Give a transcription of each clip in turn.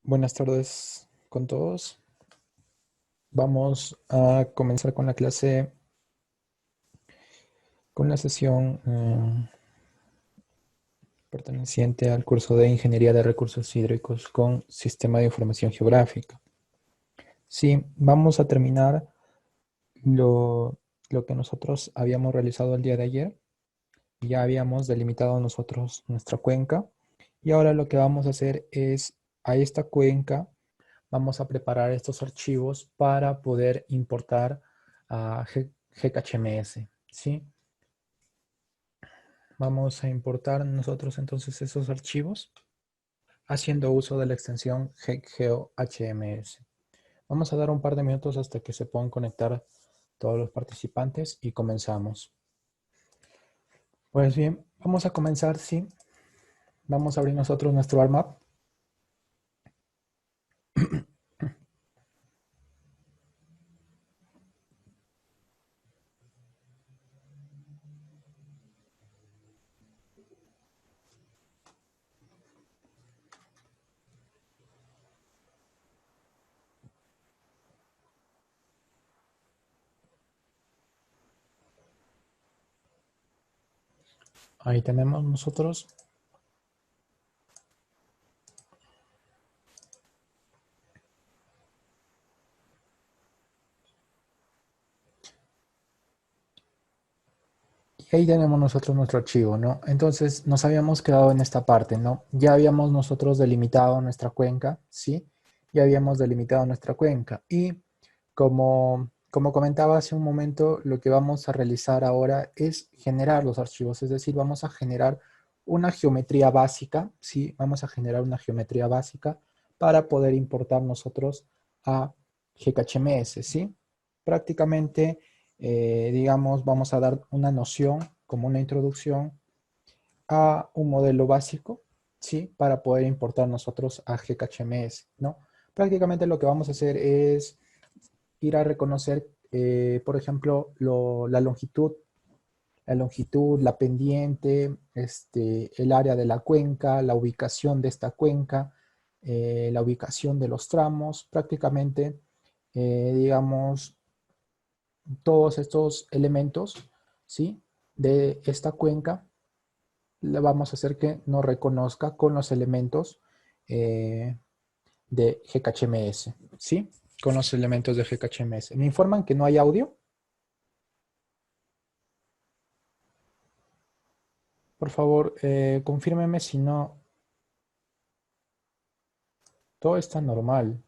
Buenas tardes con todos. Vamos a comenzar con la clase, con la sesión perteneciente al curso de Ingeniería de Recursos Hídricos con Sistema de Información Geográfica. Sí, vamos a terminar lo que nosotros habíamos realizado el día de ayer. Ya habíamos delimitado nosotros nuestra cuenca y ahora lo que vamos a hacer es a esta cuenca vamos a preparar estos archivos para poder importar a GKHMS, ¿sí? Vamos a importar nosotros entonces esos archivos haciendo uso de la extensión GeoHMS. Vamos a dar un par de minutos hasta que se puedan conectar todos los participantes y comenzamos. Pues bien, vamos a comenzar, sí. Vamos a abrir nosotros nuestro ARMAP. Ahí tenemos nosotros. Y ahí tenemos nosotros nuestro archivo, ¿no? Entonces nos habíamos quedado en esta parte, ¿no? Ya habíamos nosotros delimitado nuestra cuenca, ¿sí? Ya habíamos delimitado nuestra cuenca. Y como comentaba hace un momento, lo que vamos a realizar ahora es generar los archivos, es decir, vamos a generar una geometría básica, ¿sí? Vamos a generar una geometría básica para poder importar nosotros a GKHMS, ¿sí? Prácticamente digamos, vamos a dar una noción como una introducción a un modelo básico, ¿sí? Para poder importar nosotros a GKHMS, ¿no? Prácticamente lo que vamos a hacer es ir a reconocer, por ejemplo, la longitud, la pendiente, el área de la cuenca, la ubicación de esta cuenca, la ubicación de los tramos, prácticamente, digamos, todos estos elementos, ¿sí? De esta cuenca, le vamos a hacer que nos reconozca con los elementos de GKHMS, ¿sí? Con los elementos de GKHMS. Me informan que no hay audio. Por favor, confírmeme si no, todo está normal.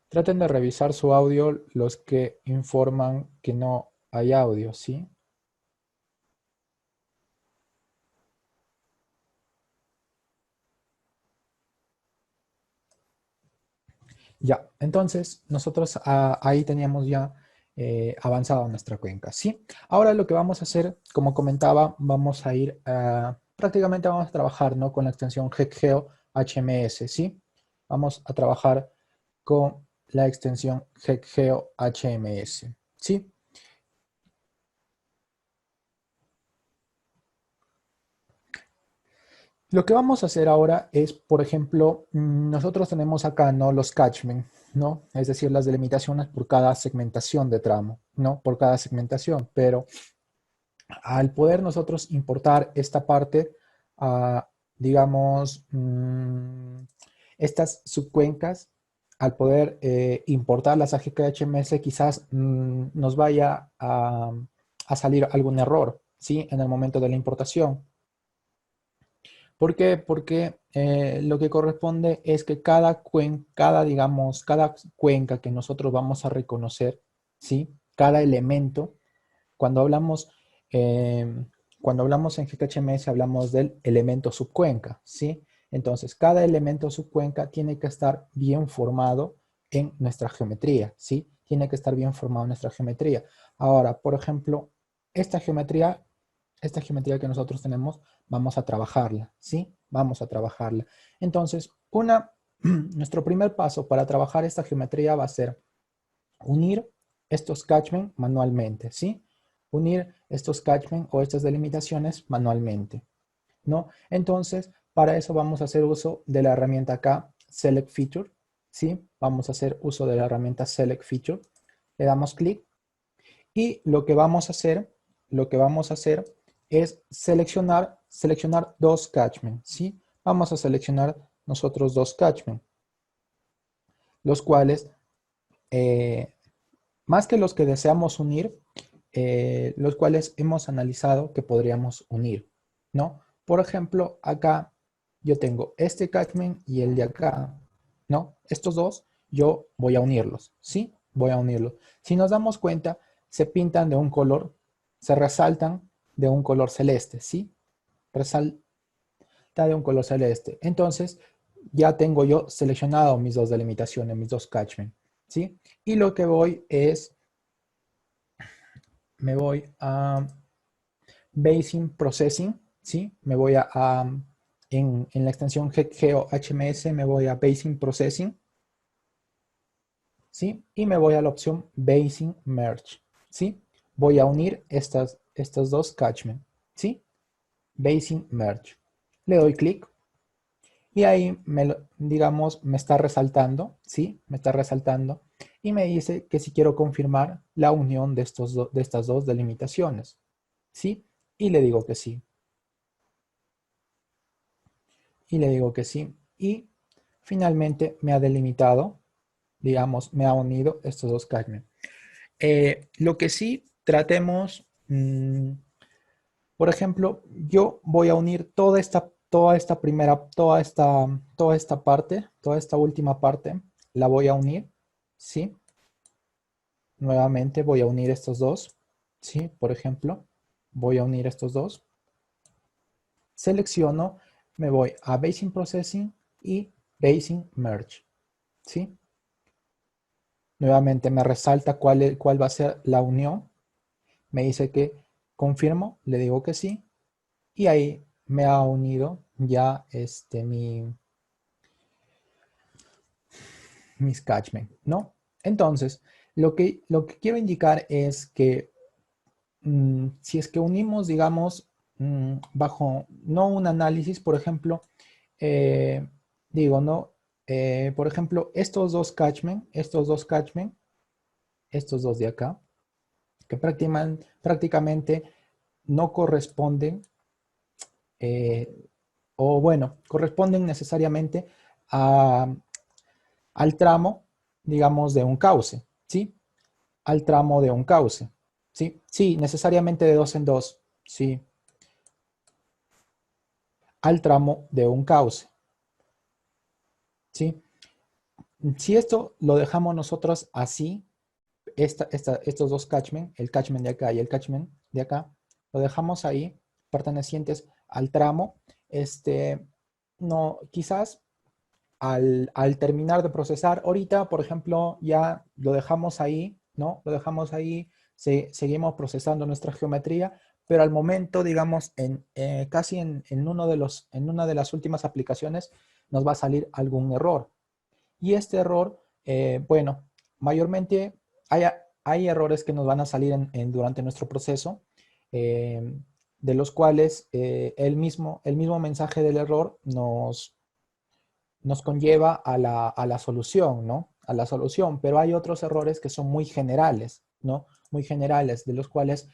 Traten de revisar su audio los que informan que no hay audio, ¿sí? Ya, entonces nosotros ahí teníamos ya avanzado nuestra cuenca, ¿sí? Ahora lo que vamos a hacer, como comentaba, vamos a ir prácticamente vamos a trabajar, ¿no? Con la extensión GeoHMS, HMS, ¿sí? Vamos a trabajar con la extensión GeoHMS, ¿sí? Lo que vamos a hacer ahora es, por ejemplo, nosotros tenemos acá, ¿no? Los catchment, ¿no? Es decir, las delimitaciones por cada segmentación de tramo, ¿no? Por cada segmentación, pero al poder nosotros importar esta parte, digamos, estas subcuencas, al poder importarlas a GKHMS, quizás nos vaya a salir algún error, ¿sí? En el momento de la importación. ¿Por qué? Porque lo que corresponde es que digamos, cada cuenca que nosotros vamos a reconocer, ¿sí? Cada elemento, cuando hablamos, eh, cuando hablamos en GKHMS hablamos del elemento subcuenca, ¿sí? Entonces, cada elemento subcuenca tiene que estar bien formado en nuestra geometría, ¿sí? Tiene que estar bien formado en nuestra geometría. Ahora, por ejemplo, esta geometría, esta geometría que nosotros tenemos, vamos a trabajarla, ¿sí? Vamos a trabajarla. Entonces, nuestro primer paso para trabajar esta geometría va a ser unir estos catchment manualmente, ¿sí? Unir estos catchment o estas delimitaciones manualmente, ¿no? Entonces, Para eso vamos a hacer uso de la herramienta acá, Select Feature, ¿sí? Vamos a hacer uso de la herramienta Select Feature. Le damos clic y lo que vamos a hacer es seleccionar dos catchment, ¿sí? Vamos a seleccionar nosotros dos catchment, los cuales, más que los que deseamos unir, los cuales hemos analizado que podríamos unir, ¿no? Por ejemplo, acá yo tengo este catchment y el de acá, ¿no? Estos dos yo voy a unirlos, ¿sí? Voy a unirlos. Si nos damos cuenta, se pintan de un color, se resaltan de un color celeste, ¿sí? Resalta de un color celeste. Entonces, ya tengo yo seleccionado mis dos delimitaciones, mis dos catchment, ¿sí? Y lo que voy es, me voy a Basing Processing, ¿sí? Me voy en la extensión GeoHMS, me voy a Basing Processing, ¿sí? Y me voy a la opción Basing Merge, ¿sí? Voy a unir estas dos catchment, ¿sí? Basing Merge. Le doy clic y ahí, digamos, me está resaltando, ¿sí? Me está resaltando y me dice que si quiero confirmar la unión de estas dos delimitaciones, ¿sí? Y le digo que sí. Y le digo que sí. Y finalmente me ha delimitado, digamos, me ha unido estos dos catchment. Lo que sí, tratemos, por ejemplo, yo voy a unir toda esta parte, toda esta última parte, la voy a unir, ¿sí? Nuevamente voy a unir estos dos, ¿sí? Por ejemplo, voy a unir estos dos. Selecciono, me voy a Basing Processing y Basing Merge, ¿sí? Nuevamente me resalta cuál va a ser la unión. Me dice que confirmo, le digo que sí. Y ahí me ha unido ya mis catchment, ¿no? Entonces, lo que quiero indicar es que si es que unimos, digamos, bajo no un análisis, por ejemplo, eh, digo, ¿no? Por ejemplo, estos dos de acá, que prácticamente no corresponden, eh, o bueno, corresponden necesariamente a- al tramo, digamos, de un cauce, ¿sí? Al tramo de un cauce, ¿sí? Sí, necesariamente de dos en dos, sí, al tramo de un cauce, ¿sí? Si esto lo dejamos nosotros así, estos dos catchment, el catchment de acá y el catchment de acá, lo dejamos ahí, pertenecientes al tramo, no, quizás al terminar de procesar, ahorita, por ejemplo, ya lo dejamos ahí, ¿no? Lo dejamos ahí, seguimos procesando nuestra geometría, pero al momento, digamos, casi en una de las últimas aplicaciones, nos va a salir algún error. Y este error, bueno, mayormente hay, hay errores que nos van a salir durante nuestro proceso, eh, de los cuales el mismo mensaje del error nos conlleva a la solución, ¿no? A la solución, pero hay otros errores que son muy generales, ¿no? Muy generales, de los cuales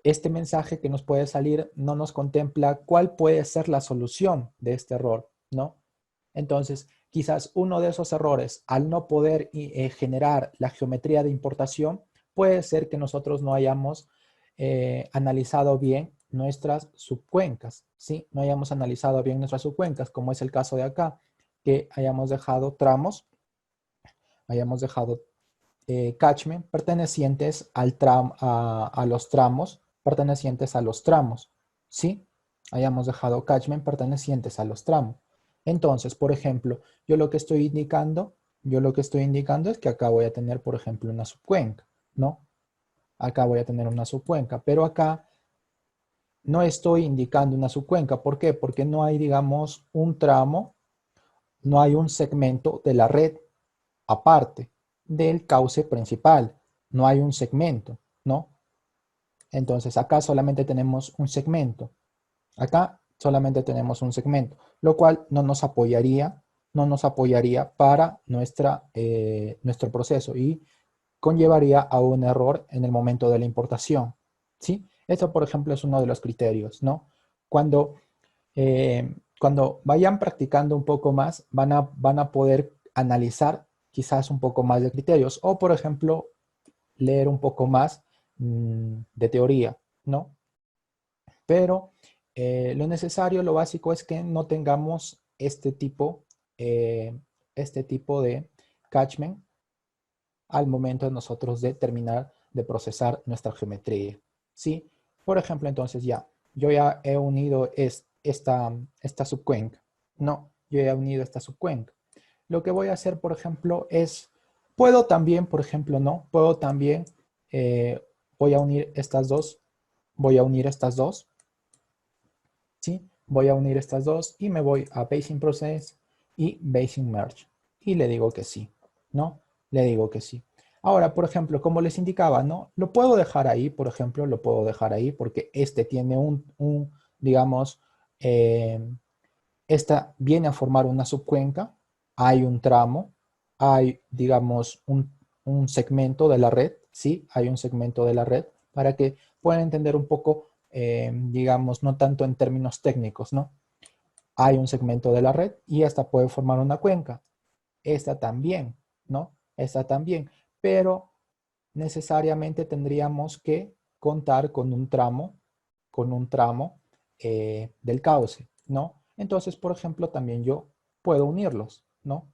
este mensaje que nos puede salir no nos contempla cuál puede ser la solución de este error, ¿no? Entonces, quizás uno de esos errores, al no poder generar la geometría de importación, puede ser que nosotros no hayamos analizado bien nuestras subcuencas, ¿sí? No hayamos analizado bien nuestras subcuencas, como es el caso de acá, que hayamos dejado tramos, hayamos dejado catchment pertenecientes a los tramos, pertenecientes a los tramos, ¿sí? Hayamos dejado catchment pertenecientes a los tramos. Entonces, por ejemplo, yo lo que estoy indicando es que acá voy a tener, por ejemplo, una subcuenca, ¿no? Acá voy a tener una subcuenca, pero acá no estoy indicando una subcuenca. ¿Por qué? Porque no hay, digamos, un tramo, no hay un segmento de la red aparte del cauce principal. No hay un segmento, ¿no? Entonces acá solamente tenemos un segmento. Acá solamente tenemos un segmento, lo cual no nos apoyaría para nuestro proceso y conllevaría a un error en el momento de la importación, ¿sí? Eso, por ejemplo, es uno de los criterios, ¿no? Cuando, cuando vayan practicando un poco más, van a poder analizar quizás un poco más de criterios o, por ejemplo, leer un poco más de teoría, ¿no? Pero lo necesario, lo básico es que no tengamos este tipo de catchment al momento de nosotros de terminar de procesar nuestra geometría, ¿sí? Por ejemplo, entonces yo ya he unido esta subcuenca, ¿no? Yo ya he unido esta subcuenca. Lo que voy a hacer, por ejemplo, puedo también, por ejemplo, ¿no? Puedo también, eh, voy a unir estas dos, voy a unir estas dos, ¿sí? Voy a unir estas dos y me voy a Basing Process y Basing Merge. Y le digo que sí, ¿no? Le digo que sí. Ahora, por ejemplo, como les indicaba, ¿no? Lo puedo dejar ahí, por ejemplo, lo puedo dejar ahí porque este tiene digamos, eh, esta viene a formar una subcuenca, hay un tramo, hay, digamos, un segmento de la red, ¿sí? Hay un segmento de la red para que puedan entender un poco, digamos, no tanto en términos técnicos, ¿no? Hay un segmento de la red y esta puede formar una cuenca. Esta también, ¿no? Esta también, pero necesariamente tendríamos que contar con un tramo del cauce, ¿no? Entonces, por ejemplo, también yo puedo unirlos, ¿no?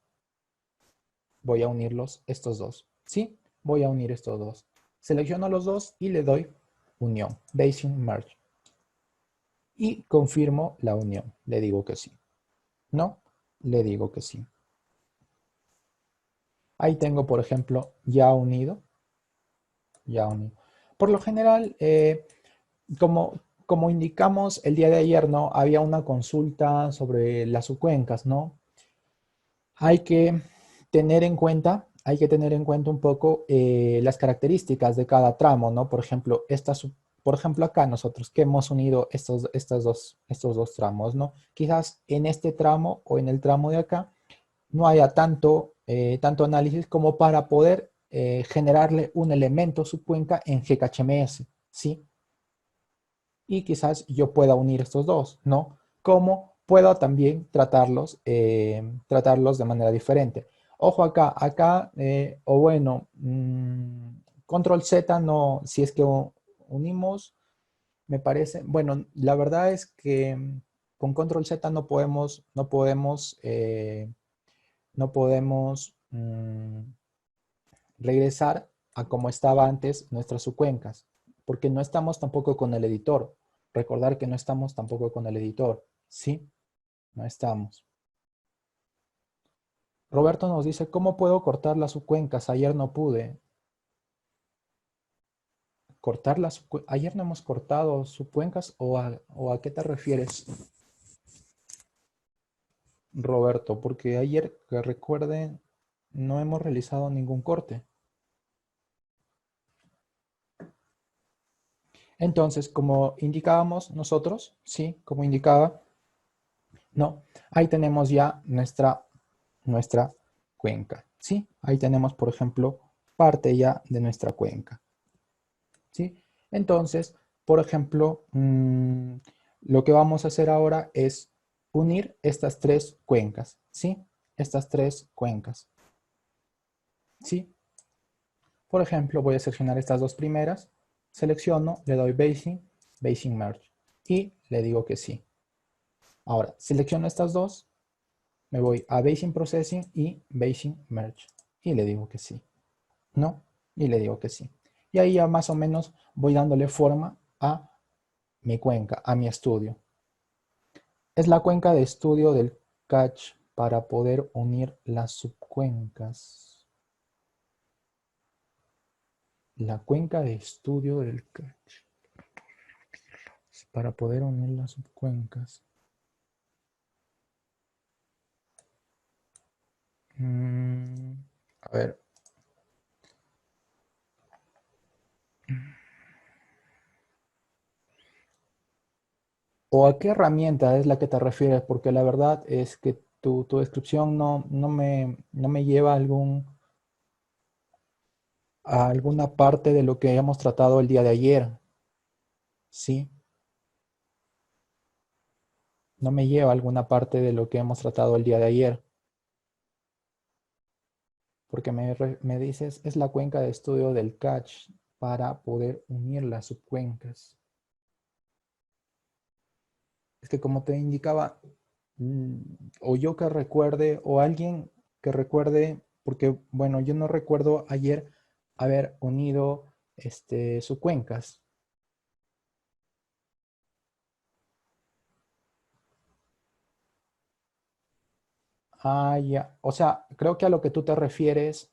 Voy a unirlos estos dos, ¿sí? Voy a unir estos dos. Selecciono los dos y le doy unión, Basing Merge. Y confirmo la unión. Le digo que sí. ¿No? Le digo que sí. Ahí tengo, por ejemplo, ya unido. Ya unido. Por lo general, como indicamos el día de ayer, ¿no? Había una consulta sobre las subcuencas, ¿no? Hay que tener en cuenta un poco las características de cada tramo, ¿no? Por ejemplo, acá nosotros que hemos unido estos dos tramos, ¿no? Quizás en este tramo o en el tramo de acá no haya tanto análisis como para poder generarle un elemento subcuenca en GKHMS, ¿sí? Y quizás yo pueda unir estos dos, ¿no? Como puedo también tratarlos de manera diferente. Ojo acá, o bueno, control Z no, si es que unimos, me parece, bueno, la verdad es que con control Z no podemos regresar a como estaba antes nuestras subcuencas, porque no estamos tampoco con el editor. Recordar que no estamos tampoco con el editor, ¿sí? No estamos. Roberto nos dice, ¿cómo puedo cortar las subcuencas? Ayer no pude. ¿Ayer no hemos cortado subcuencas o a qué te refieres, Roberto? Porque ayer, que recuerden, no hemos realizado ningún corte. Entonces, como indicábamos nosotros, sí, como indicaba, no, ahí tenemos ya nuestra cuenca, ¿sí? Ahí tenemos, por ejemplo, parte ya de nuestra cuenca, ¿sí? Entonces, por ejemplo, lo que vamos a hacer ahora es unir estas tres cuencas, ¿sí? Estas tres cuencas, ¿sí? Por ejemplo, voy a seleccionar estas dos primeras, selecciono, le doy Basing Merge y le digo que sí. Ahora, selecciono estas dos, me voy a Basing Processing y Basing Merge y le digo que sí, ¿no? Y le digo que sí. Y ahí ya más o menos voy dándole forma a mi cuenca, a mi estudio. Es la cuenca de estudio del catch para poder unir las subcuencas. La cuenca de estudio del catch para poder unir las subcuencas. A ver. ¿O a qué herramienta es la que te refieres? Porque la verdad es que tu descripción no me lleva a alguna parte de lo que hemos tratado el día de ayer. ¿Sí? No me lleva a alguna parte de lo que hemos tratado el día de ayer. Porque me dices, es la cuenca de estudio del catch para poder unir las subcuencas. Es que como te indicaba, mm, o yo que recuerde, o alguien que recuerde, porque bueno, yo no recuerdo ayer haber unido subcuencas. Ah, ya. O sea, creo que a lo que tú te refieres,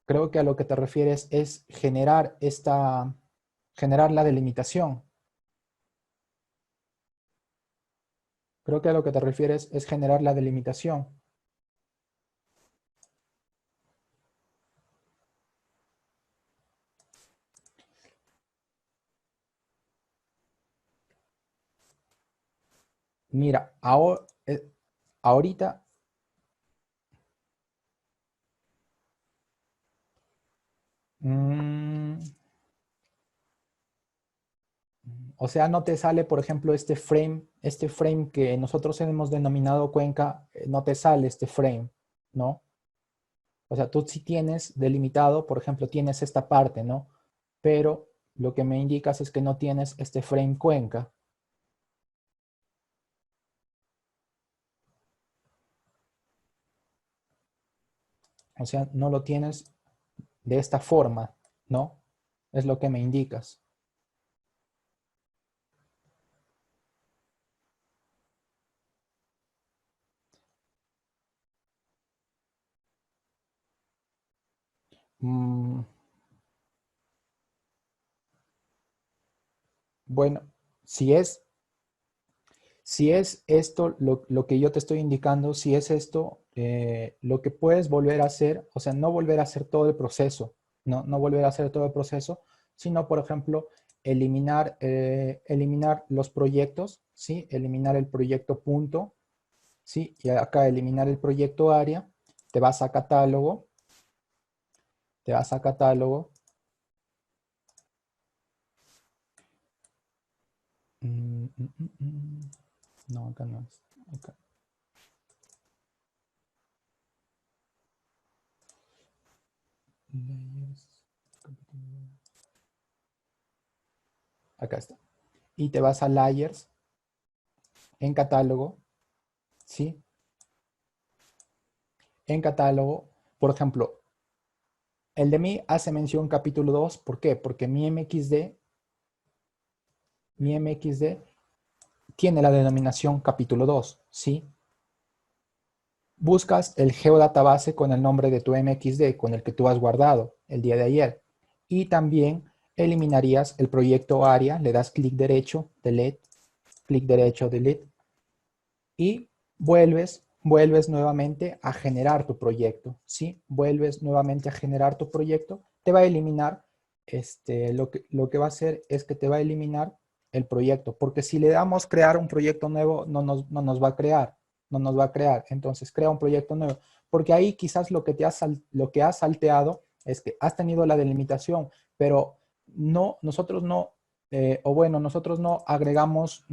creo que a lo que te refieres es generar la delimitación. Creo que a lo que te refieres es generar la delimitación. Mira, ahorita, mm, o sea, no te sale, por ejemplo, este frame que nosotros hemos denominado cuenca, no te sale este frame, ¿no? O sea, tú sí tienes delimitado, por ejemplo, tienes esta parte, ¿no? Pero lo que me indicas es que no tienes este frame cuenca. O sea, no lo tienes de esta forma, ¿no? Es lo que me indicas. Mm, bueno, si es Si es esto lo que yo te estoy indicando, si es esto, lo que puedes volver a hacer, o sea, no volver a hacer todo el proceso, no volver a hacer todo el proceso, sino, por ejemplo, eliminar los proyectos, ¿sí? Eliminar el proyecto punto, ¿sí? Y acá eliminar el proyecto área, te vas a catálogo, te vas a catálogo, no, acá no es, acá. Layers, acá está. Y te vas a layers en catálogo, ¿sí? En catálogo, por ejemplo, el de mí hace mención capítulo 2. ¿Por qué? Porque mi MXD tiene la denominación capítulo 2, ¿sí? Buscas el geodatabase con el nombre de tu MXD, con el que tú has guardado el día de ayer. Y también eliminarías el proyecto ARIA, le das clic derecho, delete, y vuelves nuevamente a generar tu proyecto, ¿sí? Vuelves nuevamente a generar tu proyecto, te va a eliminar, lo que va a hacer es que te va a eliminar el proyecto, porque si le damos crear un proyecto nuevo, no nos va a crear, no nos va a crear, entonces crea un proyecto nuevo, porque ahí quizás lo que has salteado es que has tenido la delimitación, pero nosotros no, o bueno, nosotros no agregamos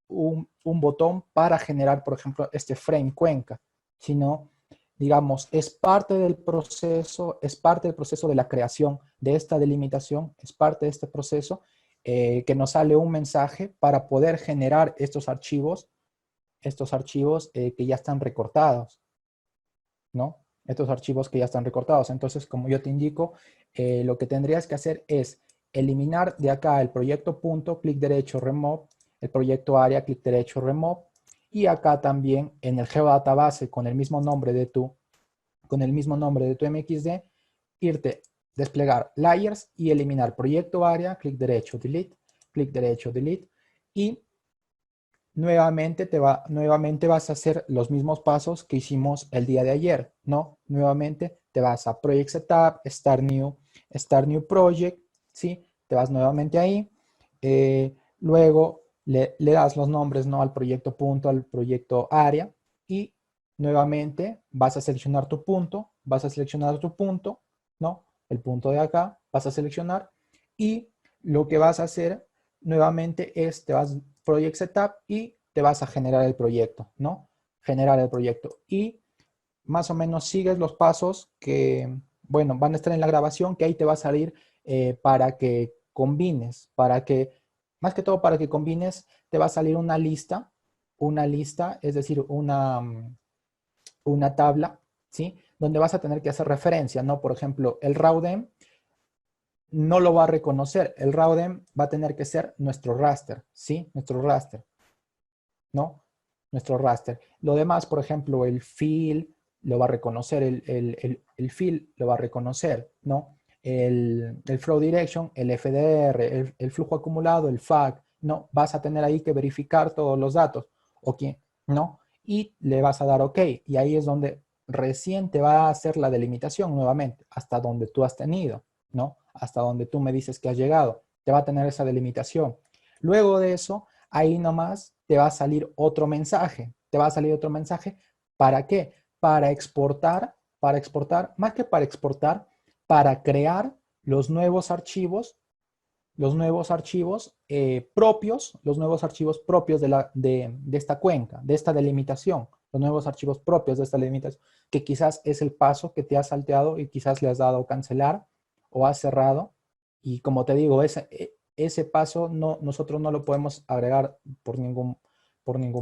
un botón para generar, por ejemplo, este frame cuenca, sino, digamos, es parte del proceso de la creación de esta delimitación, es parte de este proceso que nos sale un mensaje para poder generar estos archivos que ya están recortados, ¿no? Estos archivos que ya están recortados. Entonces, como yo te indico, lo que tendrías que hacer es eliminar de acá el proyecto punto, clic derecho, remove, el proyecto área, clic derecho, remove, y acá también en el geodatabase con el mismo nombre con el mismo nombre de tu MXD, irte, desplegar layers y eliminar proyecto área, clic derecho, delete, y nuevamente vas a hacer los mismos pasos que hicimos el día de ayer, ¿no? Nuevamente te vas a Project Setup, Start New Project, ¿sí? Te vas nuevamente ahí, Luego le das los nombres, ¿no? Al proyecto punto, al proyecto área y nuevamente vas a seleccionar tu punto, ¿no? El punto de acá, vas a seleccionar y lo que vas a hacer nuevamente es, te vas Project Setup y te vas a generar el proyecto, ¿no? Generar el proyecto y más o menos sigues los pasos que, bueno, van a estar en la grabación, que ahí te va a salir para que combines, para que, más que todo para que combines, te va a salir una lista, es decir, una tabla, ¿sí? Donde vas a tener que hacer referencia, ¿no? Por ejemplo, el RAUDEM no lo va a reconocer, el RAUDEM va a tener que ser nuestro raster, ¿sí? Nuestro raster, ¿no? Nuestro raster. Lo demás, por ejemplo, el fill lo va a reconocer, el fill lo va a reconocer, ¿no? El flow direction, el FDR, el flujo acumulado, el FAC, ¿no? Vas a tener ahí que verificar todos los datos, ¿ok? ¿No? Y le vas a dar OK, y ahí es donde recién te va a hacer la delimitación nuevamente, hasta donde tú has tenido, ¿no? Hasta donde tú me dices que has llegado, te va a tener esa delimitación. Luego de eso, ahí nomás te va a salir otro mensaje. Te va a salir otro mensaje. ¿Para qué? Para exportar, más que para exportar, para crear los nuevos archivos propios, los nuevos archivos propios de esta cuenca, de esta delimitación, los nuevos archivos propios de esta delimitación, que quizás es el paso que te has salteado y quizás le has dado cancelar o has cerrado. Y como te digo, ese paso no, nosotros no lo podemos agregar por ningún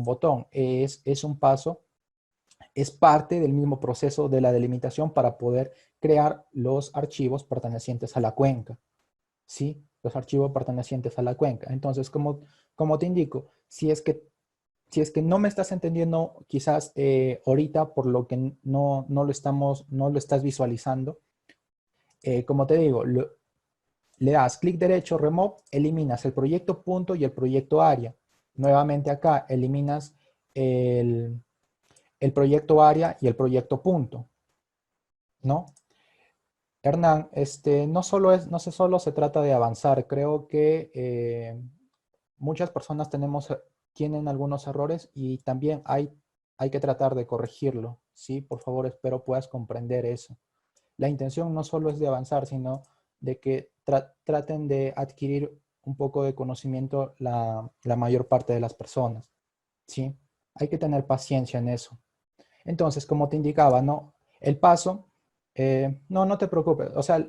botón. Es un paso, es parte del mismo proceso de la delimitación para poder crear los archivos pertenecientes a la cuenca. ¿Sí? Los archivos pertenecientes a la cuenca. Entonces, como te indico, si es que no me estás entendiendo quizás ahorita por lo que no lo estás visualizando, como te digo, le das clic derecho, remove, eliminas el proyecto punto y el proyecto área. Nuevamente acá eliminas el, el proyecto área y el proyecto punto, ¿no? Hernán, no solo se trata de avanzar, creo que muchas personas tienen algunos errores y también hay que tratar de corregirlo, ¿sí? Por favor, espero puedas comprender eso. La intención no solo es de avanzar, sino de que traten de adquirir un poco de conocimiento la mayor parte de las personas, ¿sí? Hay que tener paciencia en eso. Entonces, como te indicaba, ¿no? El paso, no te preocupes, o sea,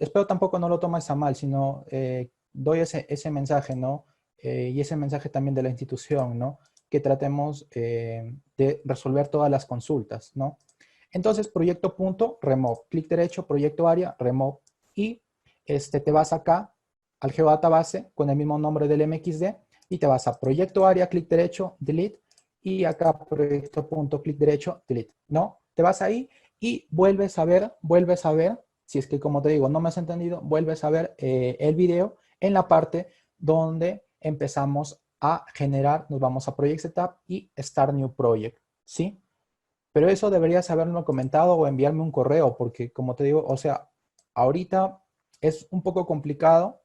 espero tampoco no lo tomes a mal, sino doy ese mensaje, ¿no? Y ese mensaje también de la institución, ¿no? Que tratemos de resolver todas las consultas, ¿no? Entonces, proyecto punto, remove, clic derecho, proyecto área, remove, y te vas acá al geodatabase con el mismo nombre del MXD y te vas a proyecto área, clic derecho, delete, y acá proyecto punto, clic derecho, delete, ¿no? Te vas ahí y vuelves a ver, si es que como te digo, no me has entendido, vuelves a ver el video en la parte donde empezamos a generar, nos vamos a Project Setup y Start New Project, ¿sí? Pero eso deberías haberlo comentado o enviarme un correo, porque como te digo, o sea, ahorita es un poco complicado,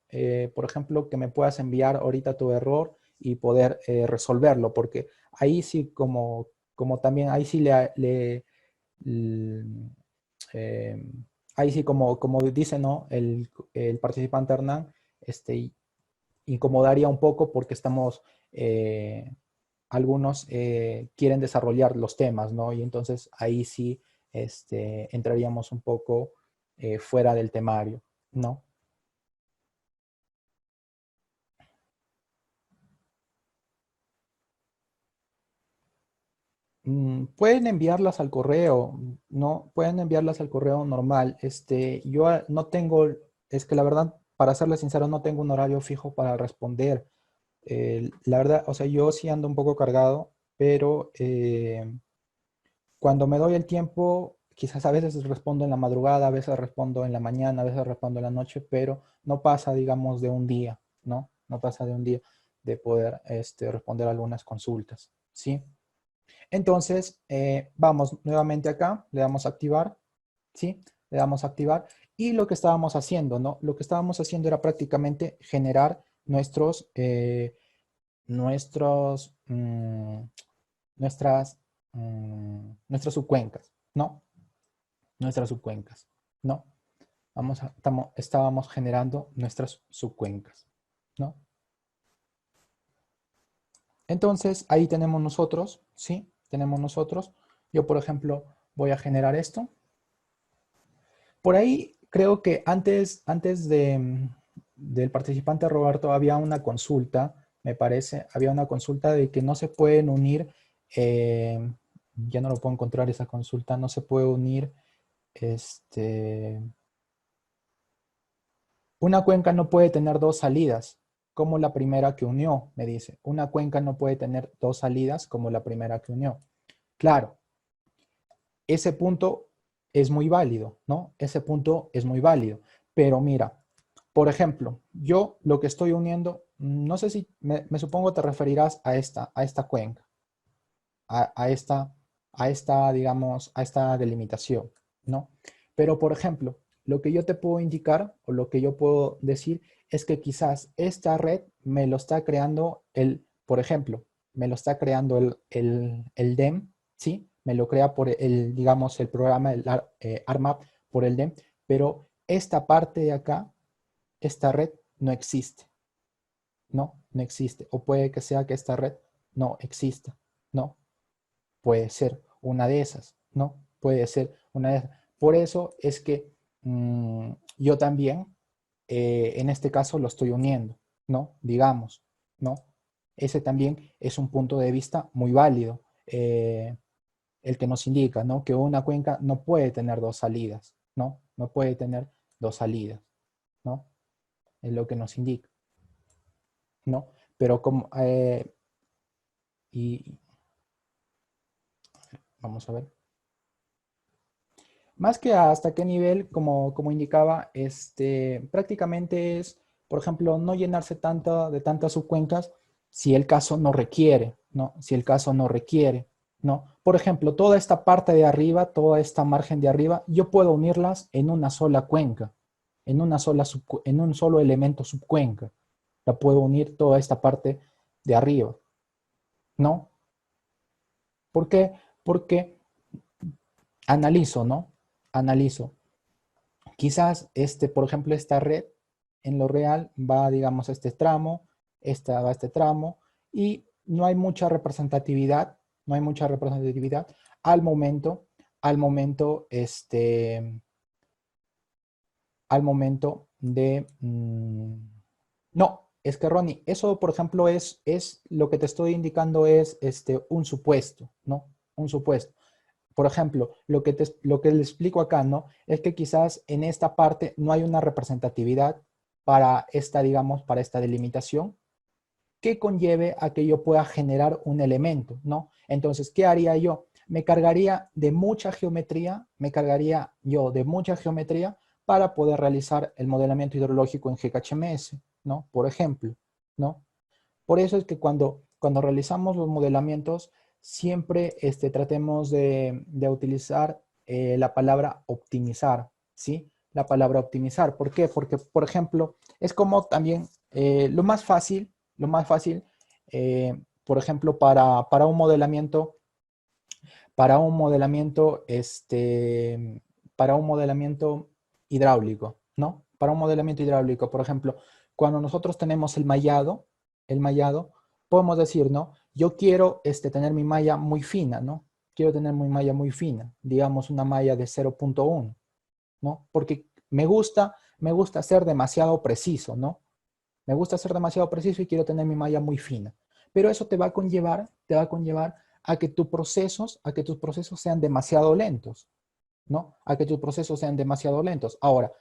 por ejemplo, que me puedas enviar ahorita tu error y poder resolverlo, porque ahí sí como también, ahí sí l- eh, ahí sí como dice, ¿no? El participante Hernán, incomodaría un poco porque algunos quieren desarrollar los temas, ¿no? Y entonces ahí sí entraríamos un poco fuera del temario, ¿no? Pueden enviarlas al correo, ¿no? Pueden enviarlas al correo normal. Yo no tengo, es que la verdad, para serles sincero, no tengo un horario fijo para responder. La verdad, o sea, yo sí ando un poco cargado, pero cuando me doy el tiempo, quizás a veces respondo en la madrugada, a veces respondo en la mañana, a veces respondo en la noche, pero no pasa, digamos, de un día, ¿no? No pasa de un día de poder responder algunas consultas, ¿sí? Entonces, vamos nuevamente acá, le damos a activar, ¿sí? Le damos a activar. Y lo que estábamos haciendo, ¿no? Lo que estábamos haciendo era prácticamente generar nuestros, nuestros, nuestras, nuestras subcuencas, ¿no? Nuestras subcuencas, ¿no? Estábamos generando nuestras subcuencas, ¿no? Entonces, ahí tenemos nosotros, ¿sí? Tenemos nosotros. Yo, por ejemplo, voy a generar esto. Por ahí, creo que antes del participante Roberto había una consulta, me parece, había una consulta de que no se pueden unir, ya no lo puedo encontrar esa consulta, no se puede unir, una cuenca no puede tener dos salidas, como la primera que unió, me dice. Una cuenca no puede tener dos salidas como la primera que unió. Claro, ese punto es muy válido, ¿no? Ese punto es muy válido. Pero mira, por ejemplo, yo lo que estoy uniendo, no sé si, me supongo te referirás a esta cuenca, a esta, digamos, a esta delimitación, ¿no? Pero, por ejemplo, lo que yo te puedo indicar o lo que yo puedo decir es que quizás esta red me lo está creando por ejemplo, me lo está creando el DEM, ¿sí? Me lo crea por digamos, el programa, ARMAP por el DEM, pero esta parte de acá, esta red no existe, ¿no? No existe. O puede que sea que esta red no exista, ¿no? Puede ser una de esas, ¿no? Puede ser una de esas. Por eso es que yo también, en este caso, lo estoy uniendo, ¿no? Digamos, ¿no? Ese también es un punto de vista muy válido, el que nos indica, ¿no? Que una cuenca no puede tener dos salidas, ¿no? No puede tener dos salidas, ¿no? Es lo que nos indica, ¿no? Pero como, y vamos a ver. Más que hasta qué nivel, como indicaba, prácticamente es, por ejemplo, no llenarse de tantas subcuencas si el caso no requiere, ¿no? Si el caso no requiere, ¿no? Por ejemplo, toda esta parte de arriba, toda esta margen de arriba, yo puedo unirlas en una sola cuenca, en un solo elemento subcuenca. La puedo unir toda esta parte de arriba, ¿no? ¿Por qué? Porque analizo, ¿no? Analizo. Quizás, por ejemplo, esta red en lo real va, digamos, a este tramo, esta va a este tramo, y no hay mucha representatividad, no hay mucha representatividad al momento, al momento, al momento de... no, es que Ronnie, eso, por ejemplo, es lo que te estoy indicando es un supuesto, ¿no? Un supuesto. Por ejemplo, lo que le explico acá, ¿no? Es que quizás en esta parte no hay una representatividad para esta, digamos, para esta delimitación que conlleve a que yo pueda generar un elemento, ¿no? Entonces, ¿qué haría yo? Me cargaría de mucha geometría, me cargaría yo de mucha geometría para poder realizar el modelamiento hidrológico en GKHMS, ¿no? Por ejemplo, ¿no? Por eso es que cuando realizamos los modelamientos, siempre tratemos de utilizar la palabra optimizar, ¿sí? La palabra optimizar. ¿Por qué? Porque, por ejemplo, es como también lo más fácil, por ejemplo, para un modelamiento, para un modelamiento hidráulico, ¿no? Para un modelamiento hidráulico, por ejemplo, cuando nosotros tenemos el mallado, podemos decir, ¿no? Yo quiero tener mi malla muy fina, ¿no? Quiero tener mi malla muy fina, digamos una malla de 0.1, ¿no? Porque me gusta ser demasiado preciso, ¿no? Me gusta ser demasiado preciso y quiero tener mi malla muy fina. Pero eso te va a conllevar a que tus procesos sean demasiado lentos, ¿no? A que tus procesos sean demasiado lentos. Ahora,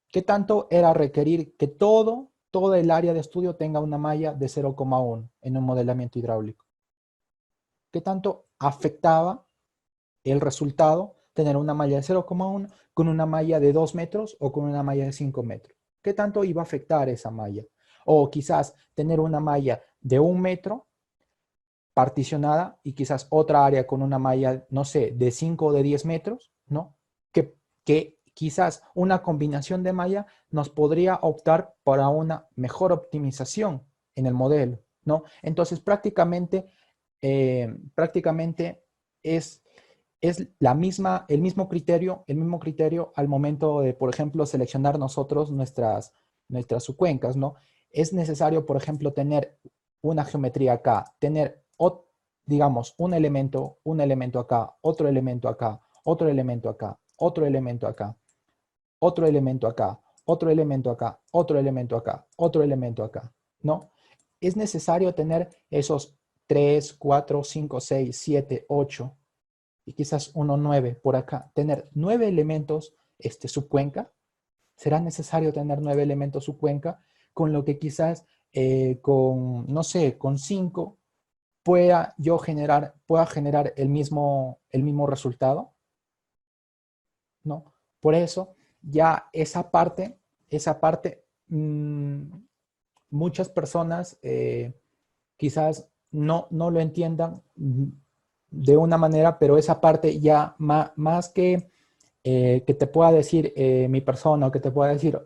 ¿qué tanto era requerir que todo el área de estudio tenga una malla de 0,1 en un modelamiento hidráulico? ¿Qué tanto afectaba el resultado tener una malla de 0,1 con una malla de 2 metros o con una malla de 5 metros? ¿Qué tanto iba a afectar esa malla? O quizás tener una malla de 1 metro particionada y quizás otra área con una malla, no sé, de 5 o de 10 metros, ¿no? Que quizás una combinación de malla nos podría optar para una mejor optimización en el modelo, ¿no? Entonces, prácticamente es el mismo criterio al momento de, por ejemplo, seleccionar nosotros nuestras subcuencas, ¿no? Es necesario, por ejemplo, tener una geometría acá, tener, digamos, un elemento acá, otro elemento acá, otro elemento acá, otro elemento acá, otro elemento acá, otro elemento acá, otro elemento acá, otro elemento acá, ¿no? Es necesario tener esos 3, 4, 5, 6, 7, 8 y quizás uno 9 por acá. Tener 9 elementos subcuenca. Será necesario tener 9 elementos subcuenca, con lo que quizás no sé, con 5 pueda generar el mismo resultado, ¿no? Por eso, ya esa parte, muchas personas quizás no lo entiendan de una manera, pero esa parte ya más que te pueda decir mi persona o que te pueda decir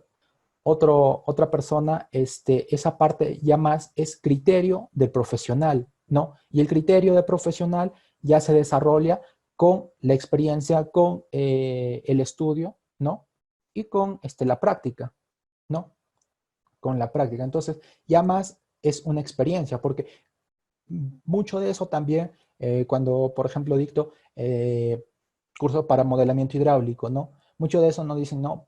otra persona, esa parte ya más es criterio de profesional, ¿no? Y el criterio de profesional ya se desarrolla con la experiencia, con el estudio, ¿no? Y con la práctica, ¿no? Con la práctica. Entonces, ya más es una experiencia, porque mucho de eso también, cuando, por ejemplo, dicto curso para modelamiento hidráulico, ¿no? Mucho de eso nos dicen, no,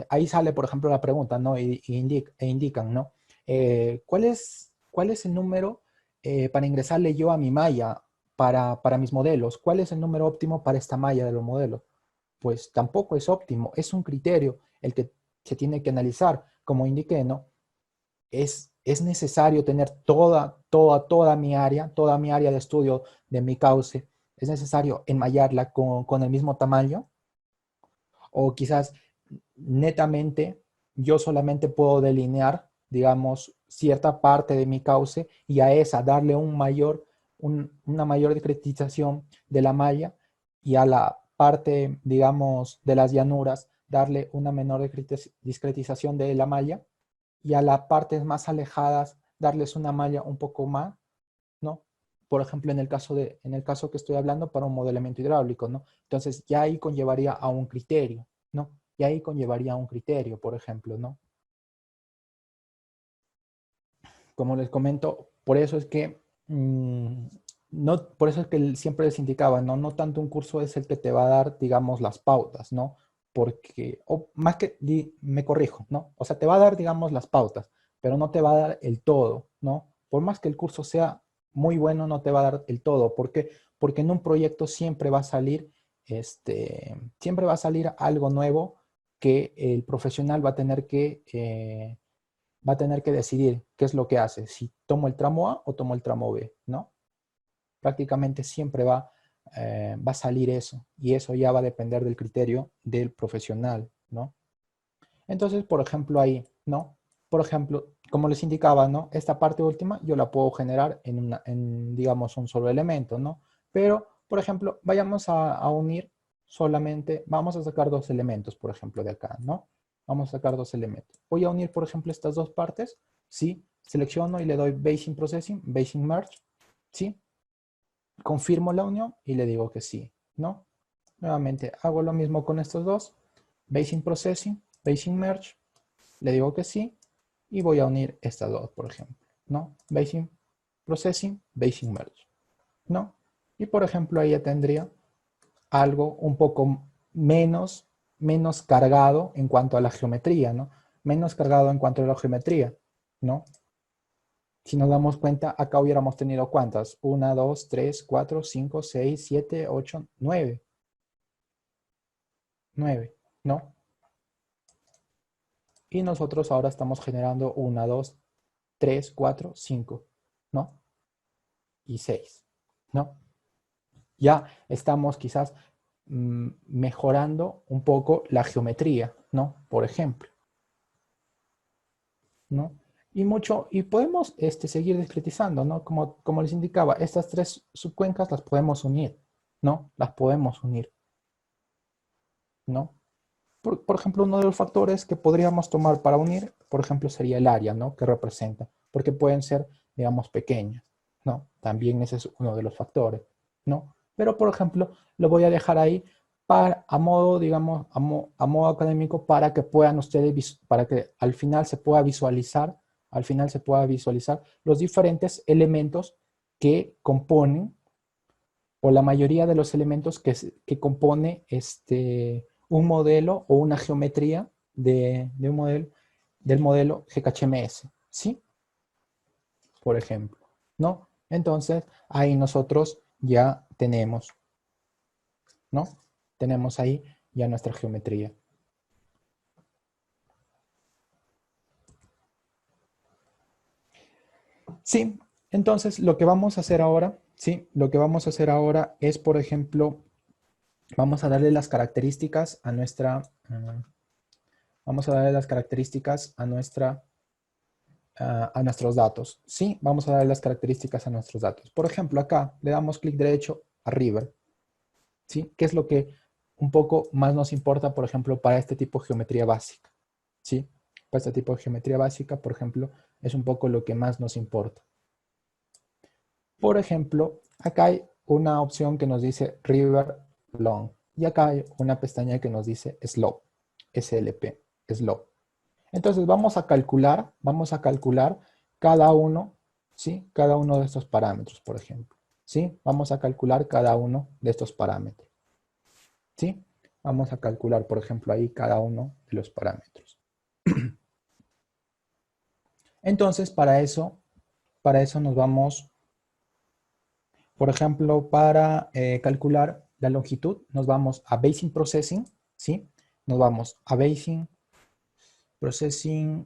ahí sale, por ejemplo, la pregunta, ¿no? Indican, ¿no? ¿Cuál es el número para ingresarle yo a mi malla para mis modelos? ¿Cuál es el número óptimo para esta malla de los modelos? Pues tampoco es óptimo, es un criterio el que se tiene que analizar, como indiqué, ¿no? Es necesario tener toda mi área de estudio de mi cauce, es necesario enmallarla con el mismo tamaño, o quizás netamente yo solamente puedo delinear, digamos, cierta parte de mi cauce y a esa darle una mayor discretización de la malla, y a la parte, digamos, de las llanuras darle una menor discretización de la malla, y a las partes más alejadas darles una malla un poco más, ¿no? Por ejemplo, en el caso que estoy hablando para un modelamiento hidráulico, ¿no? Entonces ya ahí conllevaría a un criterio, ¿no? Y ahí conllevaría a un criterio, por ejemplo, ¿no? Como les comento, por eso es que no, por eso es que siempre les indicaba, ¿no? No tanto un curso es el que te va a dar, digamos, las pautas, ¿no? Porque, o más que, me corrijo, ¿no? O sea, te va a dar, digamos, las pautas, pero no te va a dar el todo, ¿no? Por más que el curso sea muy bueno, no te va a dar el todo. ¿Por qué? Porque en un proyecto siempre va a salir algo nuevo que el profesional va a tener que decidir qué es lo que hace, si tomo el tramo A o tomo el tramo B, ¿no? Prácticamente siempre va a salir eso, y eso ya va a depender del criterio del profesional, ¿no? Entonces, por ejemplo, ahí, ¿no? Por ejemplo, como les indicaba, ¿no? Esta parte última yo la puedo generar digamos, un solo elemento, ¿no? Pero, por ejemplo, vayamos a unir solamente, vamos a sacar dos elementos, por ejemplo, de acá, ¿no? Vamos a sacar dos elementos. Voy a unir, por ejemplo, estas dos partes, ¿sí? Selecciono y le doy Basing Processing, Basing Merge, ¿sí? Confirmo la unión y le digo que sí, ¿no? Nuevamente hago lo mismo con estos dos, Basing Processing, Basing Merge, le digo que sí, y voy a unir estas dos, por ejemplo, ¿no? Basing Processing, Basing Merge, ¿no? Y por ejemplo ahí ya tendría algo un poco menos cargado en cuanto a la geometría, ¿no? Menos cargado en cuanto a la geometría, ¿no? Si nos damos cuenta, acá hubiéramos tenido ¿cuántas? 1, 2, 3, 4, 5, 6, 7, 8, 9. 9, ¿no? Y nosotros ahora estamos generando 1, 2, 3, 4, 5, ¿no? Y 6, ¿no? Ya estamos quizás mejorando un poco la geometría, ¿no? Por ejemplo, ¿no? Y podemos seguir discretizando, ¿no? Como les indicaba, estas tres subcuencas las podemos unir, ¿no? Las podemos unir. ¿no? Por ejemplo, uno de los factores que podríamos tomar para unir, por ejemplo, sería el área, ¿no? Que representa, porque pueden ser, digamos, pequeñas, ¿no? También ese es uno de los factores, ¿no? Pero, por ejemplo, lo voy a dejar ahí para, a modo, digamos, a modo académico para que puedan ustedes, para que al final se pueda visualizar los diferentes elementos que componen o la mayoría de los elementos que compone un modelo o una geometría de un modelo, del modelo GKHMS, ¿sí? Por ejemplo, ¿no? Entonces, ahí nosotros ya tenemos, ¿no? Tenemos ahí ya nuestra geometría. Sí, entonces lo que vamos a hacer ahora, sí, lo que vamos a hacer ahora es, por ejemplo, vamos a darle las características a nuestra, vamos a darle las características a nuestra a nuestros datos. Sí, vamos a darle las características a nuestros datos. Por ejemplo, acá le damos clic derecho a River. ¿Sí? ¿Qué es lo que un poco más nos importa, por ejemplo, para este tipo de geometría básica? ¿Sí? Para este tipo de geometría básica, por ejemplo, es un poco lo que más nos importa. Por ejemplo, acá hay una opción que nos dice River Long. Y acá hay una pestaña que nos dice Slope, SLP, Slope. Entonces vamos a calcular cada uno, ¿sí? Cada uno de estos parámetros, por ejemplo, ¿sí? Vamos a calcular cada uno de estos parámetros, ¿sí? Vamos a calcular, por ejemplo, ahí cada uno de los parámetros. Entonces, para eso nos vamos, por ejemplo, para calcular la longitud, nos vamos a Bayesian Processing, ¿sí? Nos vamos a Bayesian Processing,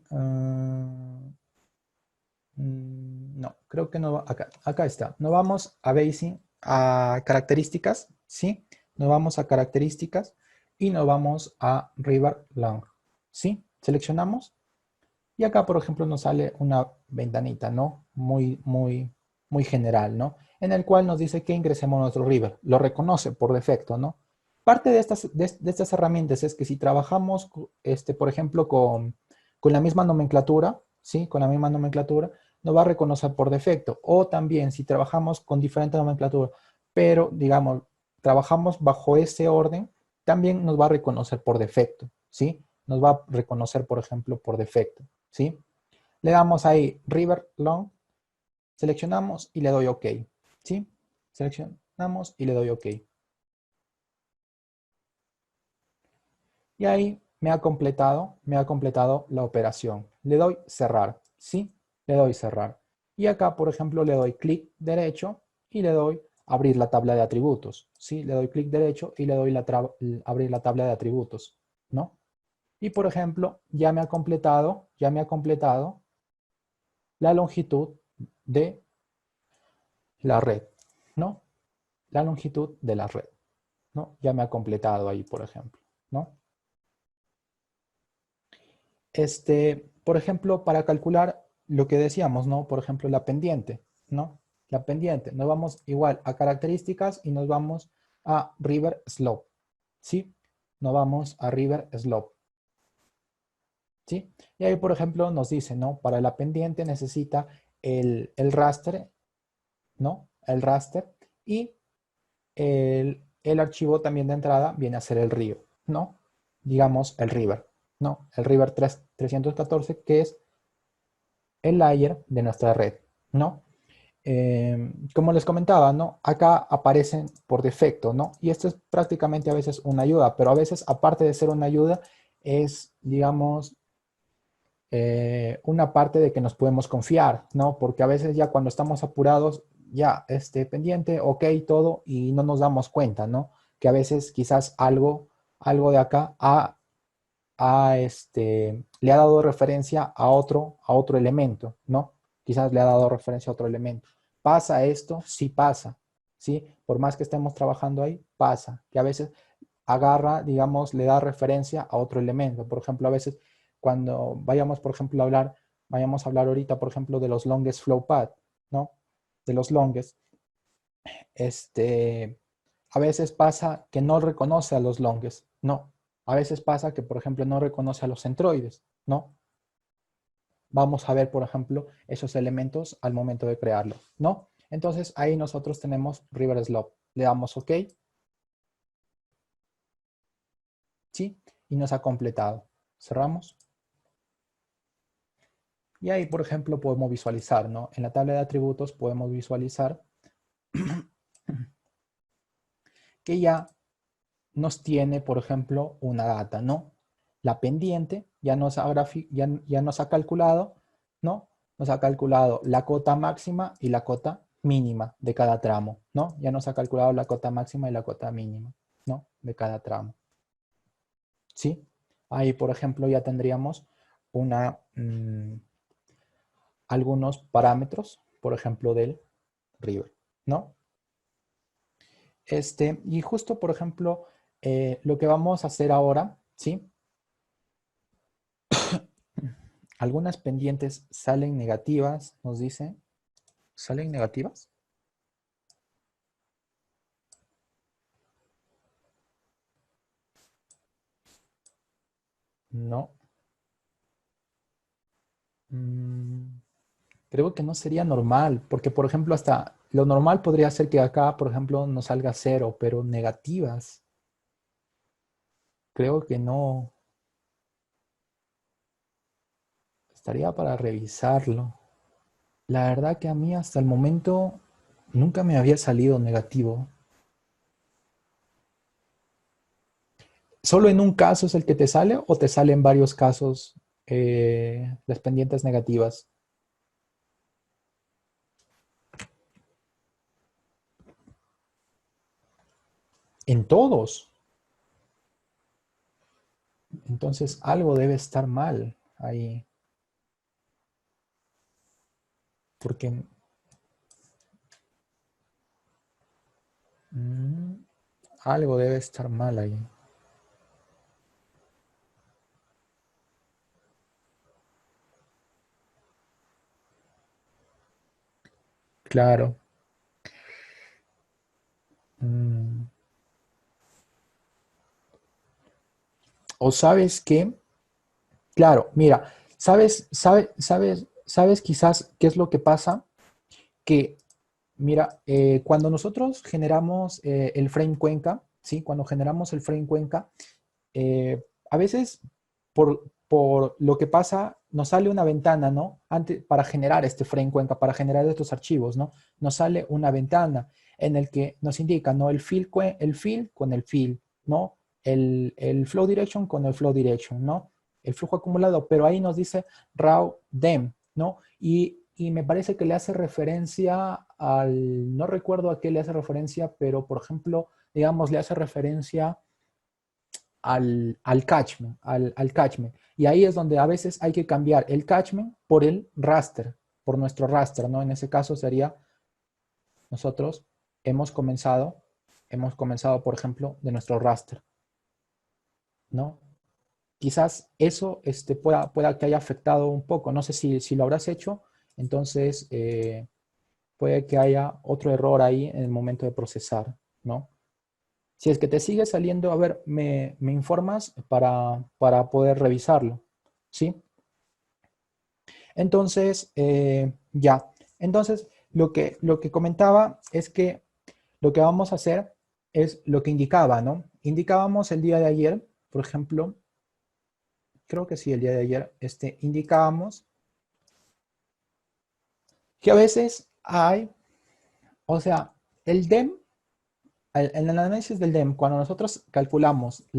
no, creo que no, acá está. Nos vamos a Bayesian, a características, ¿sí? Nos vamos a características y nos vamos a River Long, ¿sí? Seleccionamos y acá, por ejemplo, nos sale una ventanita, ¿no? Muy general, ¿no? En el cual nos dice que ingresemos nuestro River. Lo reconoce por defecto, ¿no? Parte de estas herramientas es que si trabajamos, por ejemplo, con la misma nomenclatura, ¿sí? Con la misma nomenclatura, nos va a reconocer por defecto. O también si trabajamos con diferente nomenclatura, pero, digamos, trabajamos bajo ese orden, también nos va a reconocer por defecto, ¿sí? Nos va a reconocer, por ejemplo, por defecto, ¿sí? Le damos ahí River Long, seleccionamos y le doy OK, ¿sí? Seleccionamos y le doy OK. Y ahí me ha completado la operación. Le doy cerrar, ¿sí? Le doy cerrar. Y acá, por ejemplo, le doy clic derecho y le doy abrir la tabla de atributos, ¿sí? Le doy clic derecho y le doy abrir la tabla de atributos, ¿no? Y, por ejemplo, ya me ha completado la longitud de la red, ¿no? La longitud de la red, ¿no? Ya me ha completado ahí, por ejemplo, ¿no? Por ejemplo, para calcular lo que decíamos, ¿no? Por ejemplo, la pendiente, ¿no? La pendiente. Nos vamos igual a características y nos vamos a River Slope, ¿sí? Nos vamos a River Slope, ¿sí? Y ahí, por ejemplo, nos dice, ¿no? Para la pendiente necesita el raster, ¿no? El raster y el archivo también de entrada viene a ser el río, ¿no? Digamos el river, ¿no? El river 314 que es el layer de nuestra red, ¿no? Como les comentaba, ¿no? Acá aparecen por defecto, ¿no? Y esto es prácticamente a veces una ayuda, pero a veces, aparte de ser una ayuda, es, digamos, una parte de que nos podemos confiar, ¿no? Porque a veces ya cuando estamos apurados, ya, pendiente, ok, todo, y no nos damos cuenta, ¿no? Que a veces quizás algo de acá le ha dado referencia a otro elemento, ¿no? Quizás le ha dado referencia a otro elemento. ¿Pasa esto? Sí pasa, ¿sí? Por más que estemos trabajando ahí, pasa, que a veces agarra, digamos, le da referencia a otro elemento. Por ejemplo, a veces cuando vayamos, por ejemplo, vayamos a hablar ahorita, por ejemplo, de los longest flow path, ¿no? De los longest, a veces pasa que no reconoce a los longest, ¿no? A veces pasa que, por ejemplo, no reconoce a los centroides, ¿no? Vamos a ver, por ejemplo, esos elementos al momento de crearlo, ¿no? Entonces, ahí nosotros tenemos River Slope. Le damos OK, ¿sí? Y nos ha completado. Cerramos. Y ahí, por ejemplo, podemos visualizar, ¿no? En la tabla de atributos podemos visualizar que ya nos tiene, por ejemplo, una data, ¿no? La pendiente ya nos ha calculado, ¿no? Nos ha calculado la cota máxima y la cota mínima de cada tramo, ¿no? Ya nos ha calculado la cota máxima y la cota mínima, ¿no? De cada tramo, ¿sí? Ahí, por ejemplo, ya tendríamos una, algunos parámetros, por ejemplo, del river, ¿no? Y justo, por ejemplo, lo que vamos a hacer ahora, ¿sí? Algunas pendientes salen negativas, nos dice. ¿Salen negativas? No. Mm, creo que no sería normal, porque por ejemplo hasta lo normal podría ser que acá, por ejemplo, nos salga cero, pero negativas, creo que no. Estaría para revisarlo. La verdad que a mí hasta el momento nunca me había salido negativo. ¿Solo en un caso es el que te sale o te salen varios casos las pendientes negativas? En todos. Entonces algo debe estar mal ahí. Porque mm, algo debe estar mal ahí. Claro. Mm. O sabes qué, claro, mira, sabes quizás qué es lo que pasa, que mira, cuando nosotros generamos el frame Cuenca, ¿sí? Cuando generamos el frame Cuenca, a veces por lo que pasa, nos sale una ventana, ¿no? Antes, para generar este frame Cuenca, para generar estos archivos, ¿no? Nos sale una ventana en el que nos indica, ¿no? El fill con el fill, ¿no? El flow direction con el flow direction, ¿no? El flujo acumulado, pero ahí nos dice raw dem, ¿no? Y me parece que le hace referencia no recuerdo a qué le hace referencia, pero por ejemplo, digamos, le hace referencia al catchment, al catchment. Y ahí es donde a veces hay que cambiar el catchment por el raster, por nuestro raster, ¿no? En ese caso sería, nosotros hemos comenzado, por ejemplo, de nuestro raster, ¿no? Quizás eso pueda que haya afectado un poco, no sé si lo habrás hecho, entonces puede que haya otro error ahí en el momento de procesar, ¿no? Si es que te sigue saliendo, a ver, me informas para poder revisarlo, ¿sí? Entonces, ya. Entonces, lo que comentaba es que lo que vamos a hacer es lo que indicaba, ¿no? Indicábamos el día de ayer, por ejemplo, creo que sí, el día de ayer, indicábamos que a veces hay, o sea, el DEM, en el análisis del DEM, cuando nosotros calculamos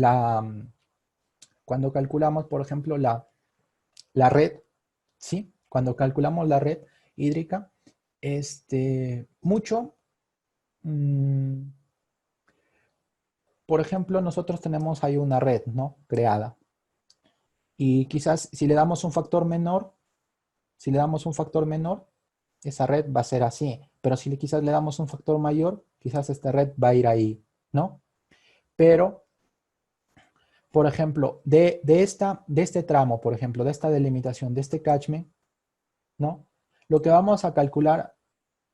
cuando calculamos, por ejemplo, la red, ¿sí? Cuando calculamos la red hídrica, mucho, mmm, por ejemplo, nosotros tenemos ahí una red, ¿no? Creada. Y quizás si le damos un factor menor, si le damos un factor menor, esa red va a ser así. Pero si quizás le damos un factor mayor, quizás esta red va a ir ahí, ¿no? Pero, por ejemplo, de este tramo, por ejemplo, de esta delimitación, de este catchment, ¿no? Lo que vamos a calcular,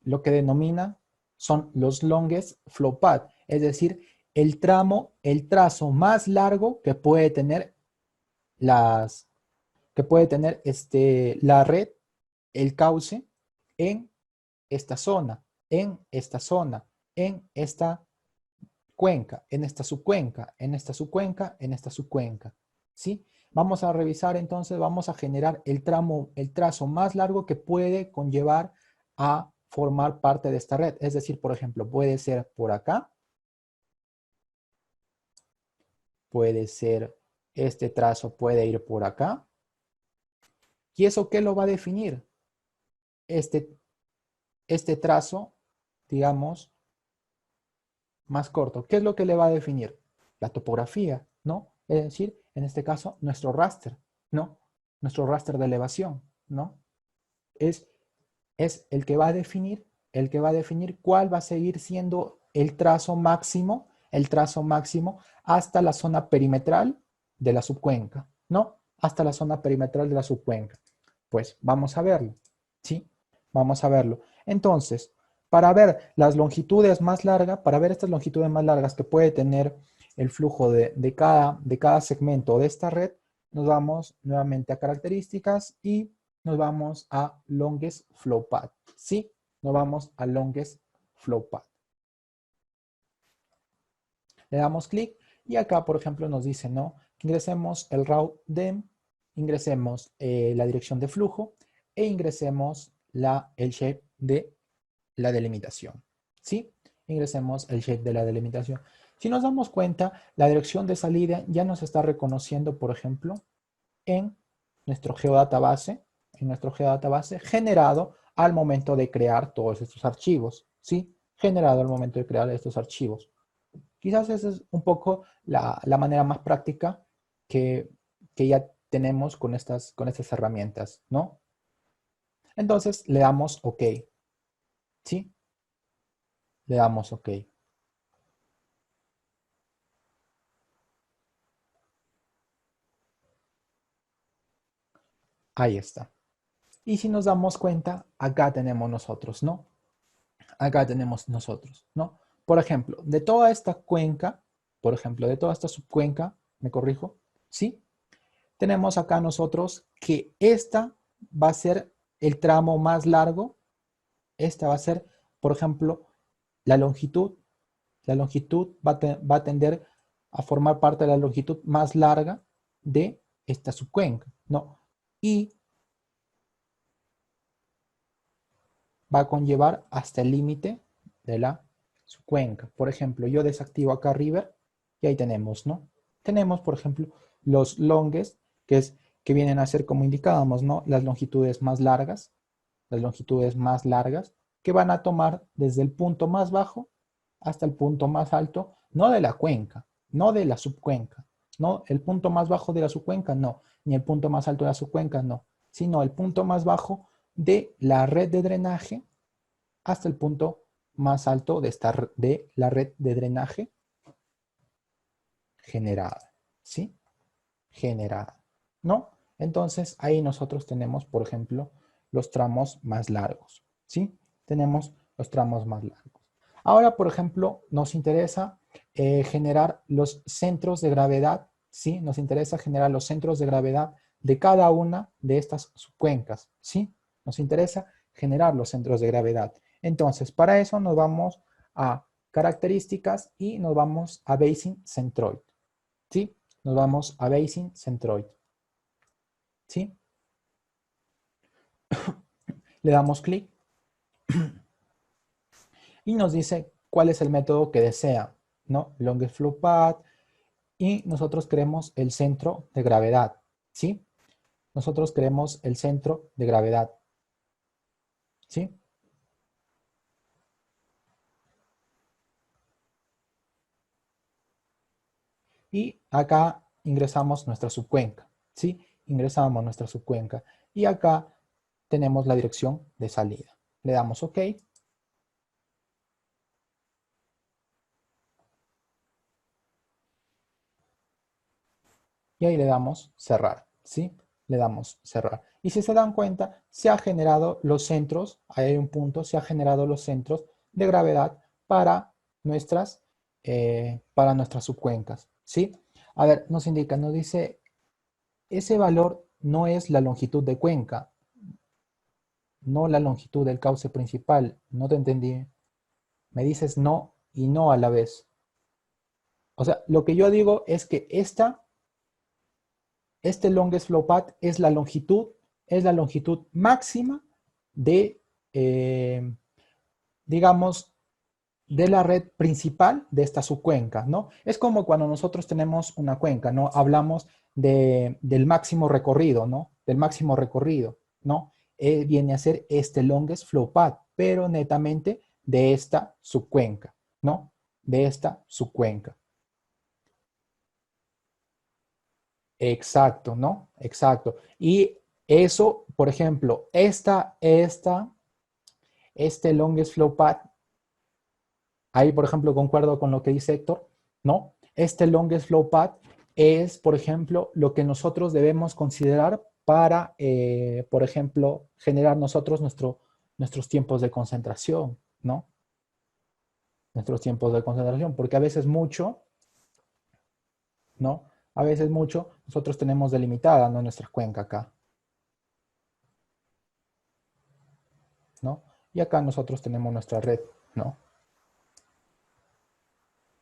lo que denomina, son los longest flow path, es decir, el trazo más largo que puede tener la red, el cauce, en esta zona, en esta zona, en esta cuenca, en esta subcuenca, en esta subcuenca, en esta subcuenca, ¿sí? Vamos a revisar entonces, vamos a generar el trazo más largo que puede conllevar a formar parte de esta red. Es decir, por ejemplo, puede ser por acá, puede ser, este trazo puede ir por acá. ¿Y eso qué lo va a definir? Este trazo, digamos, más corto. ¿Qué es lo que le va a definir? La topografía, ¿no? Es decir, en este caso, nuestro raster, ¿no? Nuestro raster de elevación, ¿no? Es, es el que va a definir cuál va a seguir siendo el trazo máximo hasta la zona perimetral de la subcuenca, ¿no? Hasta la zona perimetral de la subcuenca. Pues vamos a verlo, ¿sí? Vamos a verlo. Entonces, para ver las longitudes más largas, para ver estas longitudes más largas que puede tener el flujo de cada segmento de esta red, nos vamos nuevamente a características y nos vamos a longest flow path, ¿sí? Nos vamos a longest flow path. Le damos clic y acá, por ejemplo, nos dice, ¿no? Que ingresemos el route dem, ingresemos la dirección de flujo e ingresemos el shape de la delimitación, ¿sí? Ingresemos el shape de la delimitación. Si nos damos cuenta, la dirección de salida ya nos está reconociendo, por ejemplo, en nuestro geodatabase, generado al momento de crear todos estos archivos, ¿sí? Generado al momento de crear estos archivos. Quizás esa es un poco la manera más práctica que ya tenemos con estas herramientas, ¿no? Entonces le damos OK, ¿sí? Le damos OK. Ahí está. Y si nos damos cuenta, acá tenemos nosotros, ¿no? Acá tenemos nosotros, ¿no? Por ejemplo, de toda esta cuenca, por ejemplo, de toda esta subcuenca, me corrijo, ¿sí? Tenemos acá nosotros que esta va a ser el tramo más largo. Esta va a ser, por ejemplo, la longitud. La longitud va a tender a formar parte de la longitud más larga de esta subcuenca, ¿no? Y va a conllevar hasta el límite de la subcuenca. Por ejemplo, yo desactivo acá River y ahí tenemos, ¿no? Tenemos, por ejemplo, los longest, que vienen a ser, como indicábamos, ¿no? Las longitudes más largas, que van a tomar desde el punto más bajo hasta el punto más alto, no de la cuenca, no de la subcuenca, no el punto más bajo de la subcuenca, no, ni el punto más alto de la subcuenca, no, sino el punto más bajo de la red de drenaje hasta el punto más alto de la red de drenaje generada, ¿sí? Generada, ¿no? Entonces ahí nosotros tenemos, por ejemplo, los tramos más largos, ¿sí? Tenemos los tramos más largos. Ahora, por ejemplo, nos interesa generar los centros de gravedad, ¿sí? Nos interesa generar los centros de gravedad de cada una de estas subcuencas, ¿sí? Nos interesa generar los centros de gravedad. Entonces, para eso nos vamos a características y nos vamos a Basin Centroid, ¿sí? Nos vamos a Basin Centroid, ¿sí? Le damos clic y nos dice cuál es el método que desea, ¿no? Longest flow path, y nosotros queremos el centro de gravedad, ¿sí? Nosotros queremos el centro de gravedad, ¿sí? Y acá ingresamos nuestra subcuenca, ¿sí? Ingresamos nuestra subcuenca y acá tenemos la dirección de salida. Le damos OK. Y ahí le damos cerrar, ¿sí? Le damos cerrar. Y si se dan cuenta, se ha generado los centros, ahí hay un punto, se ha generado los centros de gravedad para nuestras para nuestras subcuencas, ¿sí? A ver, nos indica, nos dice, ese valor no es la longitud de cuenca, no la longitud del cauce principal. No te entendí. Me dices no y no a la vez. O sea, lo que yo digo es que este longest flow path es la longitud máxima de, digamos, de la red principal de esta subcuenca, ¿no? Es como cuando nosotros tenemos una cuenca, ¿no? Hablamos del máximo recorrido, ¿no? Del máximo recorrido, ¿no? Viene a ser este longest flow path, pero netamente de esta subcuenca, ¿no? De esta subcuenca. Exacto, ¿no? Exacto. Y eso, por ejemplo, este longest flow path, ahí, por ejemplo, concuerdo con lo que dice Héctor, ¿no? Este longest flow path es, por ejemplo, lo que nosotros debemos considerar para, por ejemplo, generar nosotros nuestros tiempos de concentración, ¿no? Nuestros tiempos de concentración, porque a veces mucho, ¿no? A veces mucho nosotros tenemos delimitada, ¿no? Nuestra cuenca acá, ¿no? Y acá nosotros tenemos nuestra red, ¿no?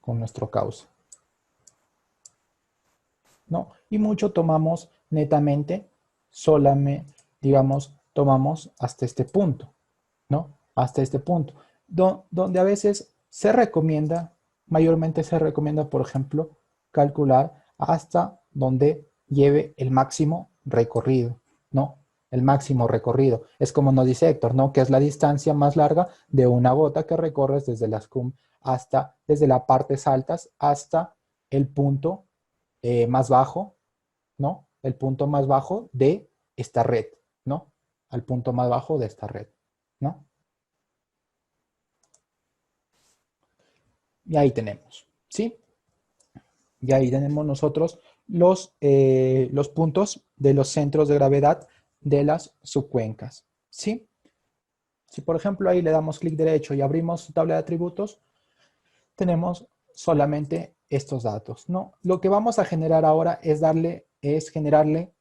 Con nuestro cauce, ¿no? Y mucho tomamos netamente, solamente, digamos, tomamos hasta este punto, ¿no? Hasta este punto, donde a veces se recomienda, mayormente se recomienda, por ejemplo, calcular hasta donde lleve el máximo recorrido, ¿no? El máximo recorrido. Es como nos dice Héctor, ¿no? Que es la distancia más larga de una gota que recorres desde las hasta, desde las partes altas hasta el punto más bajo, ¿no? El punto más bajo de esta red, ¿no? Al punto más bajo de esta red, ¿no? Y ahí tenemos, ¿sí? Y ahí tenemos nosotros los puntos de los centros de gravedad de las subcuencas, ¿sí? Si por ejemplo ahí le damos clic derecho y abrimos su tabla de atributos, tenemos solamente estos datos, ¿no? Lo que vamos a generar ahora es generarle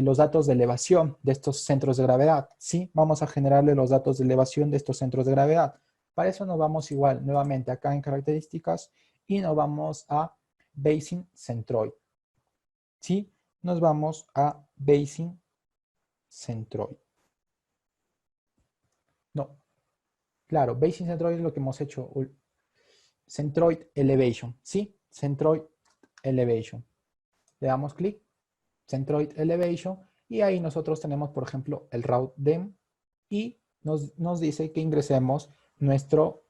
los datos de elevación de estos centros de gravedad, ¿sí? Vamos a generarle los datos de elevación de estos centros de gravedad. Para eso nos vamos igual, nuevamente acá en características y nos vamos a Basin Centroid, ¿sí? Nos vamos a Basin Centroid. No, claro, Basin Centroid es lo que hemos hecho. Centroid Elevation, ¿sí? Centroid Elevation. Le damos clic, Centroid Elevation, y ahí nosotros tenemos, por ejemplo, el route dem y nos dice que ingresemos nuestro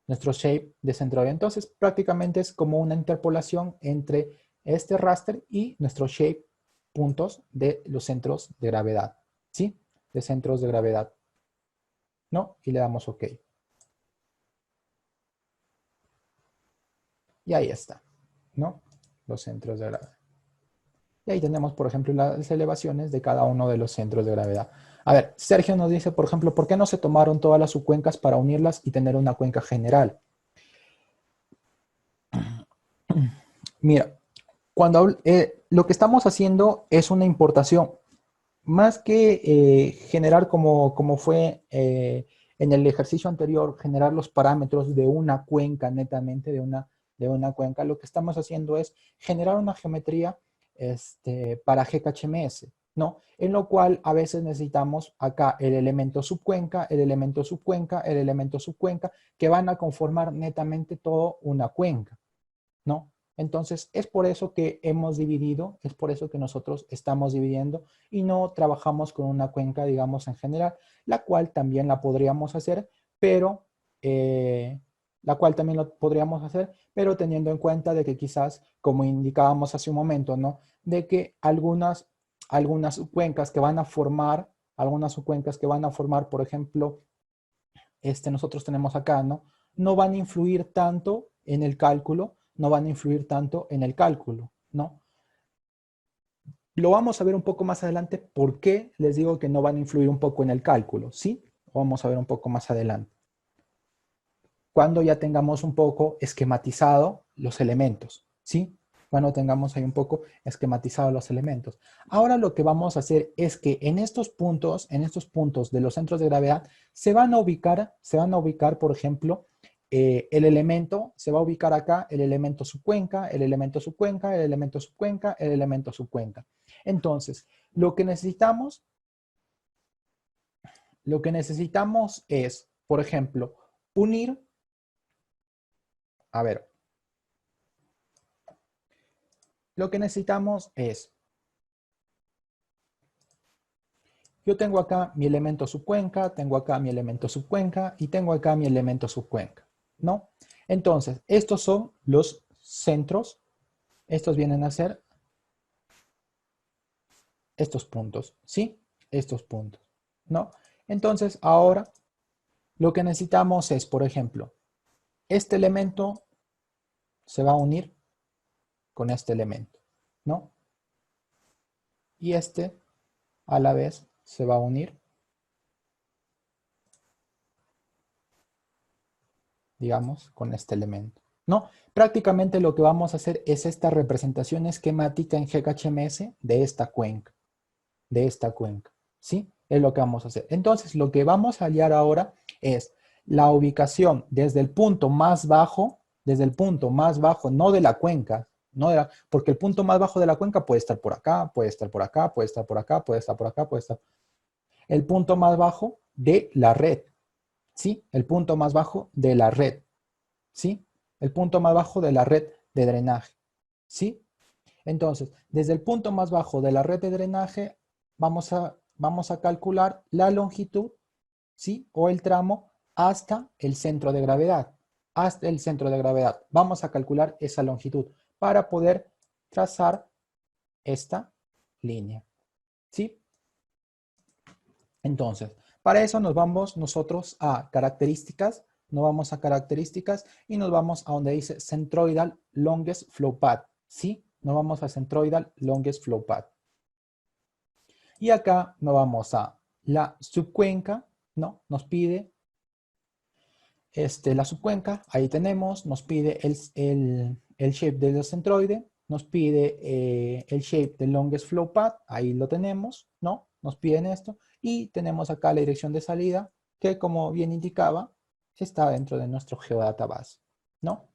shape de centroid. Entonces, prácticamente es como una interpolación entre este raster y nuestro shape puntos de los centros de gravedad, ¿sí? De centros de gravedad, ¿no? Y le damos OK. Y ahí está, ¿no? Los centros de gravedad. Y ahí tenemos, por ejemplo, las elevaciones de cada uno de los centros de gravedad. A ver, Sergio nos dice, por ejemplo, ¿por qué no se tomaron todas las subcuencas para unirlas y tener una cuenca general? Mira, lo que estamos haciendo es una importación, más que generar como fue en el ejercicio anterior, generar los parámetros de una cuenca netamente, de una cuenca, lo que estamos haciendo es generar una geometría para GKHMS, ¿no? En lo cual a veces necesitamos acá el elemento subcuenca, el elemento subcuenca, el elemento subcuenca, que van a conformar netamente todo una cuenca, ¿no? Entonces, es por eso que hemos dividido, es por eso que nosotros estamos dividiendo y no trabajamos con una cuenca, digamos, en general, la cual también la podríamos hacer, pero la cual también lo podríamos hacer, pero teniendo en cuenta de que quizás, como indicábamos hace un momento, ¿no? De que algunas cuencas que van a formar, por ejemplo, nosotros tenemos acá, ¿no? No van a influir tanto en el cálculo, no van a influir tanto en el cálculo, ¿no? Lo vamos a ver un poco más adelante. ¿Por qué les digo que no van a influir un poco en el cálculo? ¿Sí? Lo vamos a ver un poco más adelante. cuando ya tengamos un poco esquematizado los elementos, ¿sí? Cuando tengamos ahí un poco esquematizado los elementos. Ahora lo que vamos a hacer es que en estos puntos de los centros de gravedad, se van a ubicar, por ejemplo, el elemento, se va a ubicar acá el elemento subcuenca, el elemento subcuenca, el elemento subcuenca, el elemento subcuenca. Entonces, lo que necesitamos es, por ejemplo, unir, a ver, lo que necesitamos es, yo tengo acá mi elemento subcuenca, tengo acá mi elemento subcuenca y tengo acá mi elemento subcuenca, ¿no? Entonces, estos son los centros, estos vienen a ser estos puntos, ¿sí? Estos puntos, ¿no? Entonces, ahora lo que necesitamos es, por ejemplo, este elemento se va a unir con este elemento, ¿no? Y este, a la vez, se va a unir, digamos, con este elemento, ¿no? Prácticamente lo que vamos a hacer es esta representación esquemática en GHMS de esta cuenca, ¿sí? Es lo que vamos a hacer. Entonces, lo que vamos a hallar ahora es la ubicación desde el punto más bajo, no de la cuenca, porque el punto más bajo de la cuenca puede estar por acá, puede estar por acá, puede estar por acá, puede estar por acá, puede estar. El punto más bajo de la red, ¿sí? El punto más bajo de la red, ¿sí? El punto más bajo de la red de drenaje, ¿sí? Entonces, desde el punto más bajo de la red de drenaje, vamos a calcular la longitud, ¿sí? O el tramo hasta el centro de gravedad. Hasta el centro de gravedad. Vamos a calcular esa longitud para poder trazar esta línea, ¿sí? Entonces, para eso nos vamos nosotros a características, y nos vamos a donde dice Centroidal Longest Flow Path, ¿sí? Nos vamos a Centroidal Longest Flow Path. Y acá nos vamos a la subcuenca, ¿no? Nos pide la subcuenca, ahí tenemos, nos pide el shape del centroide, nos pide el shape del longest flow path, ahí lo tenemos, ¿no? Nos piden esto, y tenemos acá la dirección de salida, que como bien indicaba, está dentro de nuestro GeoDatabase, ¿no?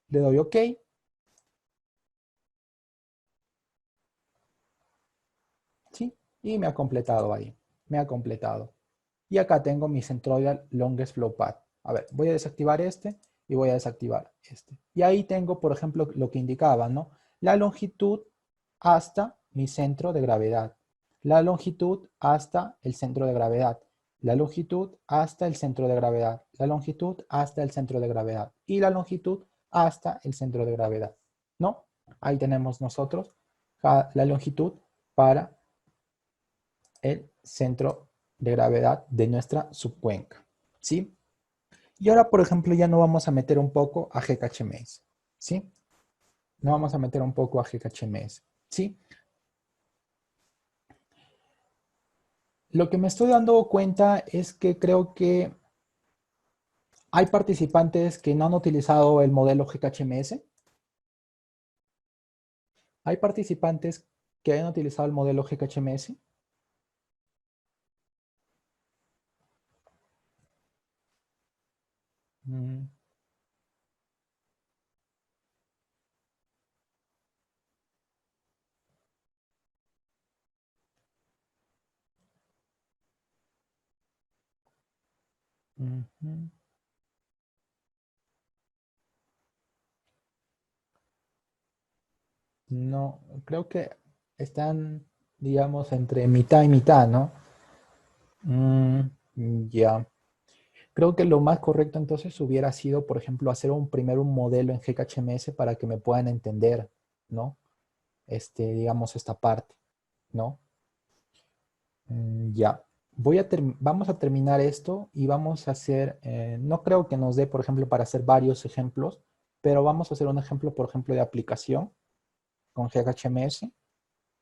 Le doy OK, ¿sí? Y me ha completado ahí, me ha completado. Y acá tengo mi centroidal longest flow path. A ver, voy a desactivar este y voy a desactivar este. Y ahí tengo, por ejemplo, lo que indicaba, ¿no? La longitud hasta mi centro de gravedad. La longitud hasta el centro de gravedad. La longitud hasta el centro de gravedad. La longitud hasta el centro de gravedad. Y la longitud hasta el centro de gravedad, ¿no? Ahí tenemos nosotros la longitud para el centro de gravedad de nuestra subcuenca, ¿sí? Y ahora, por ejemplo, ya nos vamos a meter un poco a GHMS, ¿sí? Nos vamos a meter un poco a GHMS, ¿sí? Lo que me estoy dando cuenta es que creo que hay participantes que no han utilizado el modelo GHMS. Hay participantes que hayan utilizado el modelo GHMS. Mm, ujú. No, creo que están, digamos, entre mitad y mitad, ¿no? Mm, ya. Creo que lo más correcto entonces hubiera sido, por ejemplo, hacer primero un modelo en GHMS para que me puedan entender, ¿no? Digamos, esta parte, ¿no? Ya. Vamos a terminar esto y vamos a hacer, no creo que nos dé, por ejemplo, para hacer varios ejemplos, pero vamos a hacer un ejemplo, por ejemplo, de aplicación con GHMS,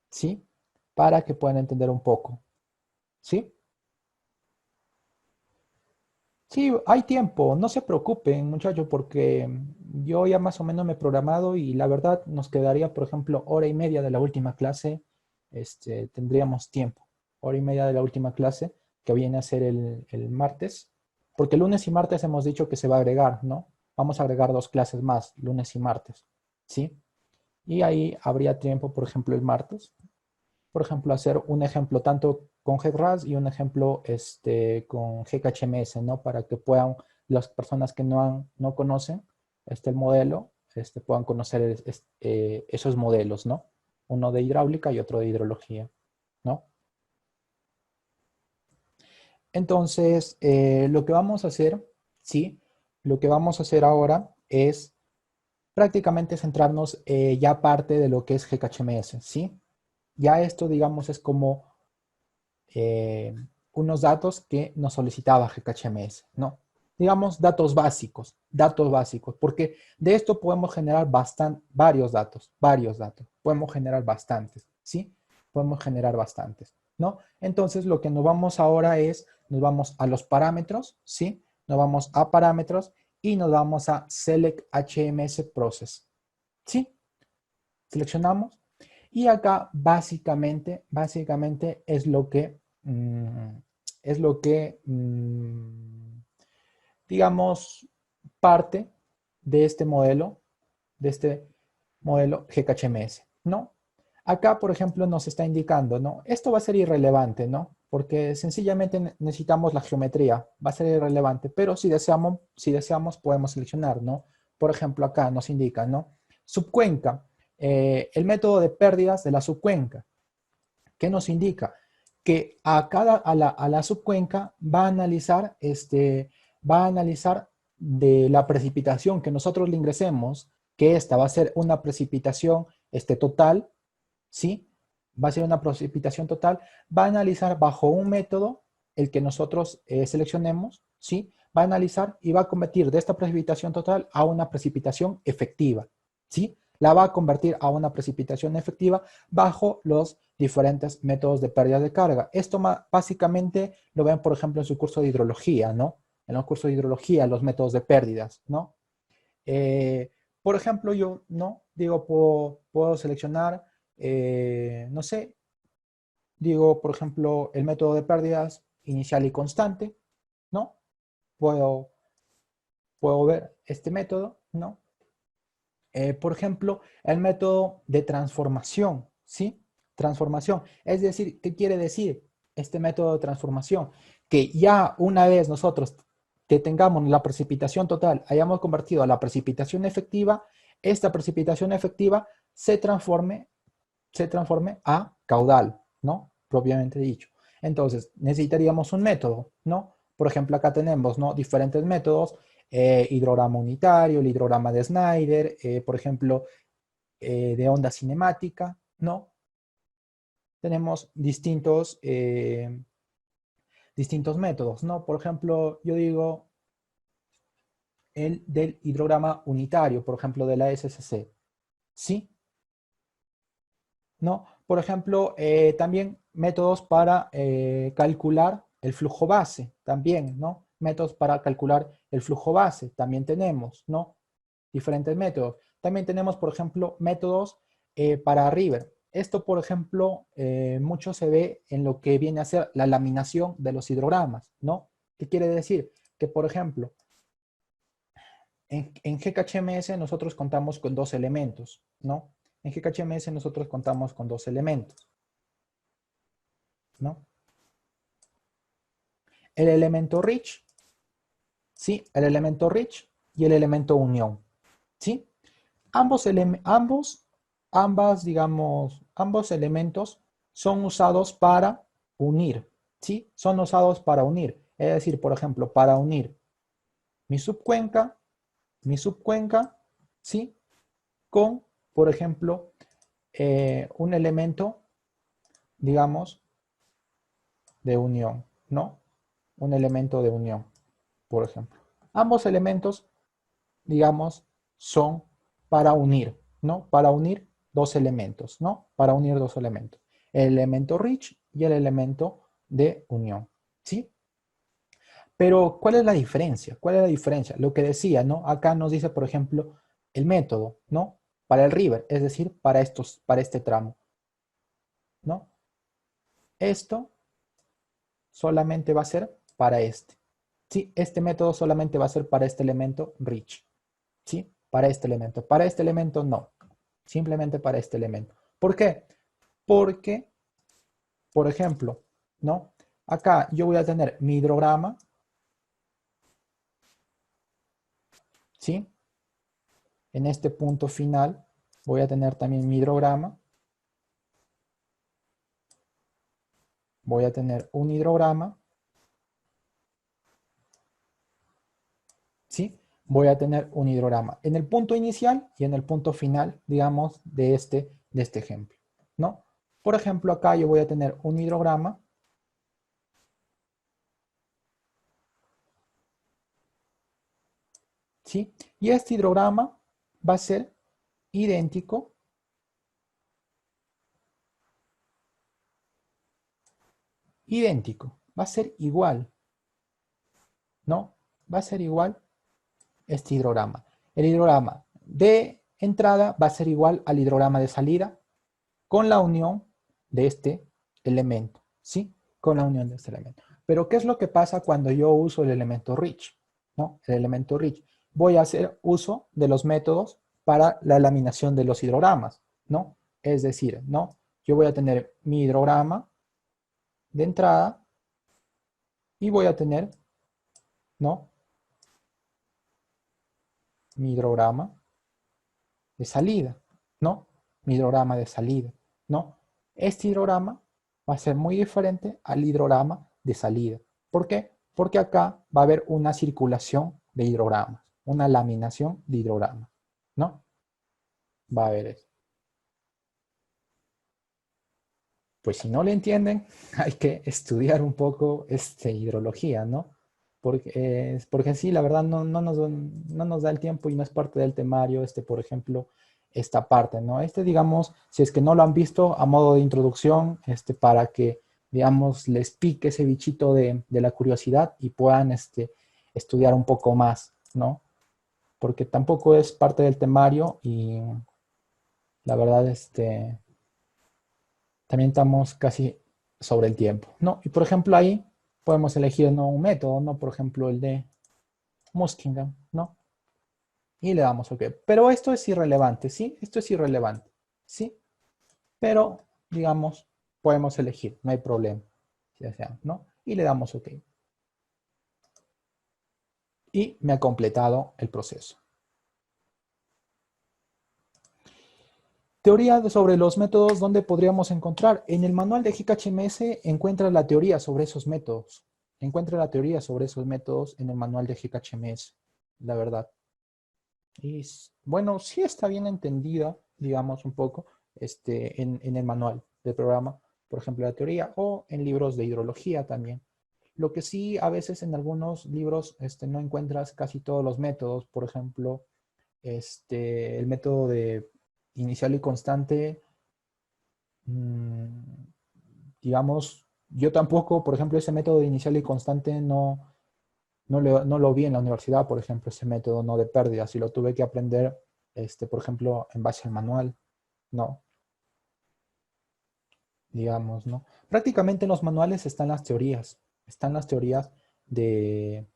¿sí? Para que puedan entender un poco, ¿sí? Sí, hay tiempo, no se preocupen, muchachos, porque yo ya más o menos me he programado y la verdad nos quedaría, por ejemplo, hora y media de la última clase, tendríamos tiempo, hora y media de la última clase, que viene a ser el martes, porque lunes y martes hemos dicho que se va a agregar, ¿no? Vamos a agregar 2 clases más, lunes y martes, ¿sí? Y ahí habría tiempo, por ejemplo, el martes, por ejemplo, hacer un ejemplo tanto con GEDRAS y un ejemplo con GKHMS, ¿no? Para que puedan las personas que no conocen el modelo, puedan conocer esos modelos, ¿no? Uno de hidráulica y otro de hidrología, ¿no? Entonces, lo que vamos a hacer, ¿sí? Lo que vamos a hacer ahora es prácticamente centrarnos ya parte de lo que es GKHMS, ¿sí? Ya esto, digamos, es como eh, unos datos que nos solicitaba GKHMS, ¿no? Digamos datos básicos, porque de esto podemos generar varios datos, podemos generar bastantes, ¿sí? Podemos generar bastantes, ¿no? Entonces lo que nos vamos ahora es, nos vamos a los parámetros, ¿sí? Nos vamos a parámetros y nos vamos a Select HMS Process, ¿sí? Seleccionamos y acá básicamente es lo que digamos, parte de este modelo GKHMS, ¿no? Acá, por ejemplo, nos está indicando, ¿no? Esto va a ser irrelevante, ¿no? Porque sencillamente necesitamos la geometría, va a ser irrelevante, pero si deseamos podemos seleccionar, ¿no? Por ejemplo, acá nos indica, ¿no? Subcuenca, el método de pérdidas de la subcuenca. ¿Qué nos indica? Que a la subcuenca va a analizar de la precipitación que nosotros le ingresemos, que esta va a ser una precipitación total, ¿sí? Va a ser una precipitación total, va a analizar bajo un método, el que nosotros seleccionemos, ¿sí? Va a analizar y va a convertir de esta precipitación total a una precipitación efectiva, ¿sí? La va a convertir a una precipitación efectiva bajo los diferentes métodos de pérdida de carga. Esto básicamente lo ven, por ejemplo, en su curso de hidrología, ¿no? En los cursos de hidrología, los métodos de pérdidas, ¿no? Por ejemplo, yo, ¿no? Digo, puedo seleccionar, no sé, digo, por ejemplo, el método de pérdidas inicial y constante, ¿no? Puedo, puedo ver este método, ¿no? Por ejemplo, el método de transformación, ¿sí? Transformación. Es decir, ¿qué quiere decir este método de transformación? Que ya una vez nosotros que tengamos la precipitación total, hayamos convertido a la precipitación efectiva, esta precipitación efectiva se transforme a caudal, ¿no? Propiamente dicho. Entonces, necesitaríamos un método, ¿no? Por ejemplo, acá tenemos, ¿no? Diferentes métodos, hidrograma unitario, el hidrograma de Snyder, por ejemplo, de onda cinemática, ¿no? Tenemos distintos métodos, ¿no? Por ejemplo, yo digo el del hidrograma unitario, por ejemplo, de la SSC, ¿sí? ¿No? Por ejemplo, también métodos para calcular el flujo base, también, ¿no? Métodos para calcular el flujo base, también tenemos, ¿no? Diferentes métodos. También tenemos, por ejemplo, métodos para River. Esto, por ejemplo, mucho se ve en lo que viene a ser la laminación de los hidrogramas, ¿no? ¿Qué quiere decir? Que, por ejemplo, en GKHMS nosotros contamos con 2 elementos, ¿no? En GKHMS nosotros contamos con 2 elementos, ¿no? El elemento rich, ¿sí? El elemento rich y el elemento unión, ¿sí? Ambos elementos son usados para unir, ¿sí? Son usados para unir. Es decir, por ejemplo, para unir mi subcuenca, ¿sí? Con, por ejemplo, un elemento, digamos, de unión, ¿no? Un elemento de unión, por ejemplo. Ambos elementos, digamos, son para unir, ¿no? Para unir 2 elementos, ¿no? Para unir 2 elementos. El elemento rich y el elemento de unión, ¿sí? Pero, ¿cuál es la diferencia? ¿Cuál es la diferencia? Lo que decía, ¿no? Acá nos dice, por ejemplo, el método, ¿no? Para el river, es decir, para este tramo, ¿no? Esto solamente va a ser para este. Sí, este método solamente va a ser para este elemento rich. ¿Sí? Para este elemento. Para este elemento no. Simplemente para este elemento. ¿Por qué? Porque, por ejemplo, ¿no? Acá yo voy a tener mi hidrograma, ¿sí? En este punto final voy a tener también mi hidrograma. Voy a tener un hidrograma, ¿sí? Voy a tener un hidrograma en el punto inicial y en el punto final, digamos, de este ejemplo, ¿no? Por ejemplo, acá yo voy a tener un hidrograma, ¿sí? Y este hidrograma va a ser idéntico, idéntico, va a ser igual, ¿no? Va a ser igual este hidrograma. El hidrograma de entrada va a ser igual al hidrograma de salida con la unión de este elemento, ¿sí? Con la unión de este elemento. Pero, ¿qué es lo que pasa cuando yo uso el elemento rich? ¿No? El elemento rich. Voy a hacer uso de los métodos para la laminación de los hidrogramas, ¿no? Es decir, ¿no? Yo voy a tener mi hidrograma de entrada y voy a tener, ¿no? Mi hidrograma de salida, ¿no? Mi hidrograma de salida, ¿no? Este hidrograma va a ser muy diferente al hidrograma de salida. ¿Por qué? Porque acá va a haber una circulación de hidrogramas, una laminación de hidrogramas, ¿no? Va a haber eso. Pues si no le entienden, hay que estudiar un poco hidrología, ¿no? Porque sí, la verdad no nos da el tiempo y no es parte del temario, por ejemplo, esta parte, ¿no? Digamos, si es que no lo han visto, a modo de introducción, para que, digamos, les pique ese bichito de la curiosidad y puedan, estudiar un poco más, ¿no? Porque tampoco es parte del temario y la verdad, también estamos casi sobre el tiempo, ¿no? Y por ejemplo ahí podemos elegir, ¿no?, un método, ¿no? Por ejemplo el de Muskingum, ¿no? Y le damos OK. Pero esto es irrelevante, ¿sí? Esto es irrelevante, ¿sí? Pero, digamos, podemos elegir, no hay problema, si desean, ¿no? Y le damos OK. Y me ha completado el proceso. Teoría sobre los métodos, ¿dónde podríamos encontrar? En el manual de GKHMS encuentra la teoría sobre esos métodos. Encuentra la teoría sobre esos métodos en el manual de GKHMS, la verdad. Y bueno, sí está bien entendida, digamos, un poco, en el manual del programa, por ejemplo, la teoría, o en libros de hidrología también. Lo que sí, a veces en algunos libros no encuentras casi todos los métodos, por ejemplo, el método de inicial y constante, mm, digamos, yo tampoco, por ejemplo, ese método de inicial y constante no lo vi en la universidad, por ejemplo, ese método no de pérdidas, y lo tuve que aprender, por ejemplo, en base al manual, no, digamos, ¿no? Prácticamente en los manuales están las teorías de...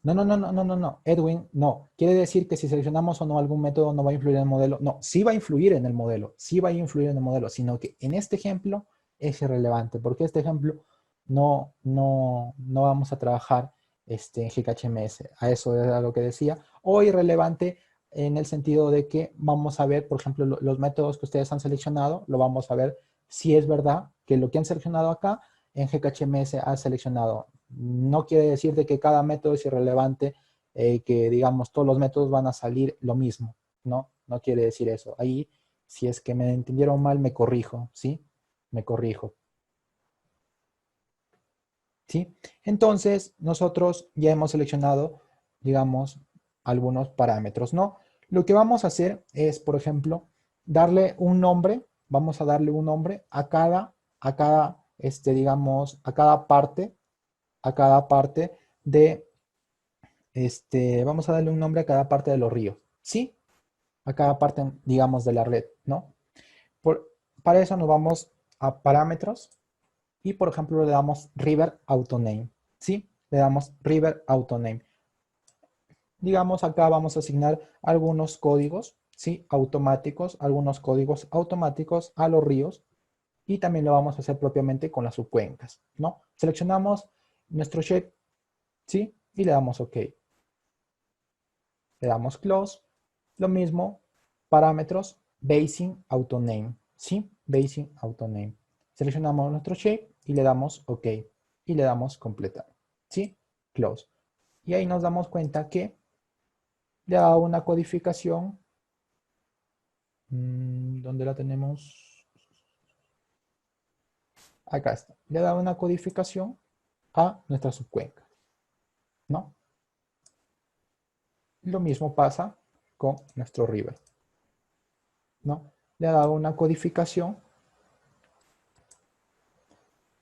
No, Edwin, no. Quiere decir que si seleccionamos o no algún método no va a influir en el modelo. No, sí va a influir en el modelo, sí va a influir en el modelo, sino que en este ejemplo es irrelevante, porque este ejemplo no vamos a trabajar en GKHMS. A eso era lo que decía. O irrelevante en el sentido de que vamos a ver, por ejemplo, los métodos que ustedes han seleccionado, lo vamos a ver si es verdad que lo que han seleccionado acá en GKHMS ha seleccionado. No quiere decir de que cada método es irrelevante, que digamos todos los métodos van a salir lo mismo, ¿no? No quiere decir eso. Ahí, si es que me entendieron mal, me corrijo, ¿sí? Me corrijo, ¿sí? Entonces, nosotros ya hemos seleccionado, digamos, algunos parámetros, ¿no? Lo que vamos a hacer es, por ejemplo, darle un nombre, vamos a darle un nombre a cada, digamos, a cada parte a cada parte de, vamos a darle un nombre a cada parte de los ríos, ¿sí? A cada parte, digamos, de la red, ¿no? Para eso nos vamos a parámetros y, por ejemplo, le damos River Autoname, ¿sí? Le damos River Autoname. Digamos, acá vamos a asignar algunos códigos, ¿sí? Automáticos, algunos códigos automáticos a los ríos y también lo vamos a hacer propiamente con las subcuencas, ¿no? Seleccionamos nuestro shape, ¿sí? Y le damos OK. Le damos Close. Lo mismo, parámetros, Basing Autoname, ¿sí? Basing Autoname. Seleccionamos nuestro shape y le damos OK. Y le damos completar, ¿sí? Close. Y ahí nos damos cuenta que le ha dado una codificación. ¿Dónde la tenemos? Acá está. Le ha dado una codificación a nuestra subcuenca, ¿no? Lo mismo pasa con nuestro river, ¿no? Le ha dado una codificación.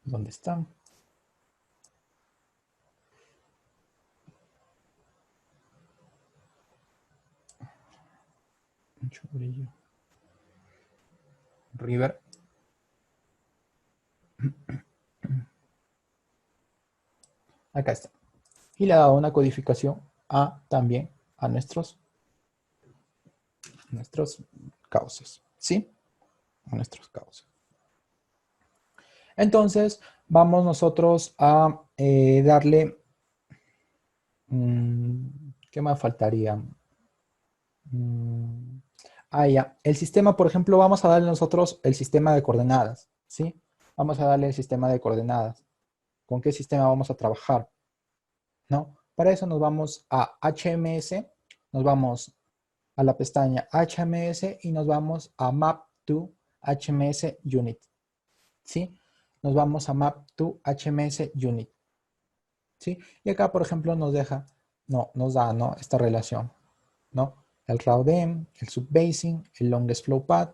¿Dónde están? Mucho brillo. River. Acá está. Y le ha dado una codificación a también a nuestros cauces, ¿sí? A nuestros cauces. Entonces, vamos nosotros a darle... ¿qué más faltaría? Ya. El sistema, por ejemplo, vamos a darle nosotros el sistema de coordenadas, ¿sí? Vamos a darle el sistema de coordenadas. ¿Con qué sistema vamos a trabajar? ¿No? Para eso nos vamos a HMS, nos vamos a la pestaña HMS y nos vamos a Map to HMS Unit, ¿sí? Nos vamos a Map to HMS Unit, ¿sí? Y acá, por ejemplo, nos deja, nos da, ¿no? Esta relación, ¿no? El RAUDM, el subbasing, el longest flow path,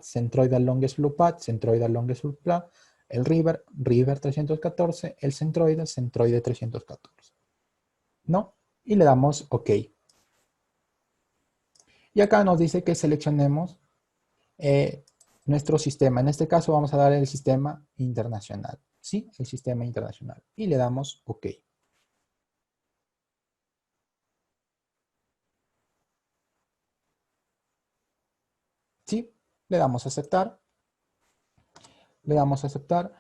centroidal longest flow path, centroidal longest flow path, el river, river 314, el centroide, centroide 314, ¿no? Y le damos OK. Y acá nos dice que seleccionemos nuestro sistema. En este caso vamos a dar el sistema internacional, ¿sí? El sistema internacional. Y le damos OK. ¿Sí? Le damos a aceptar. Le damos a aceptar.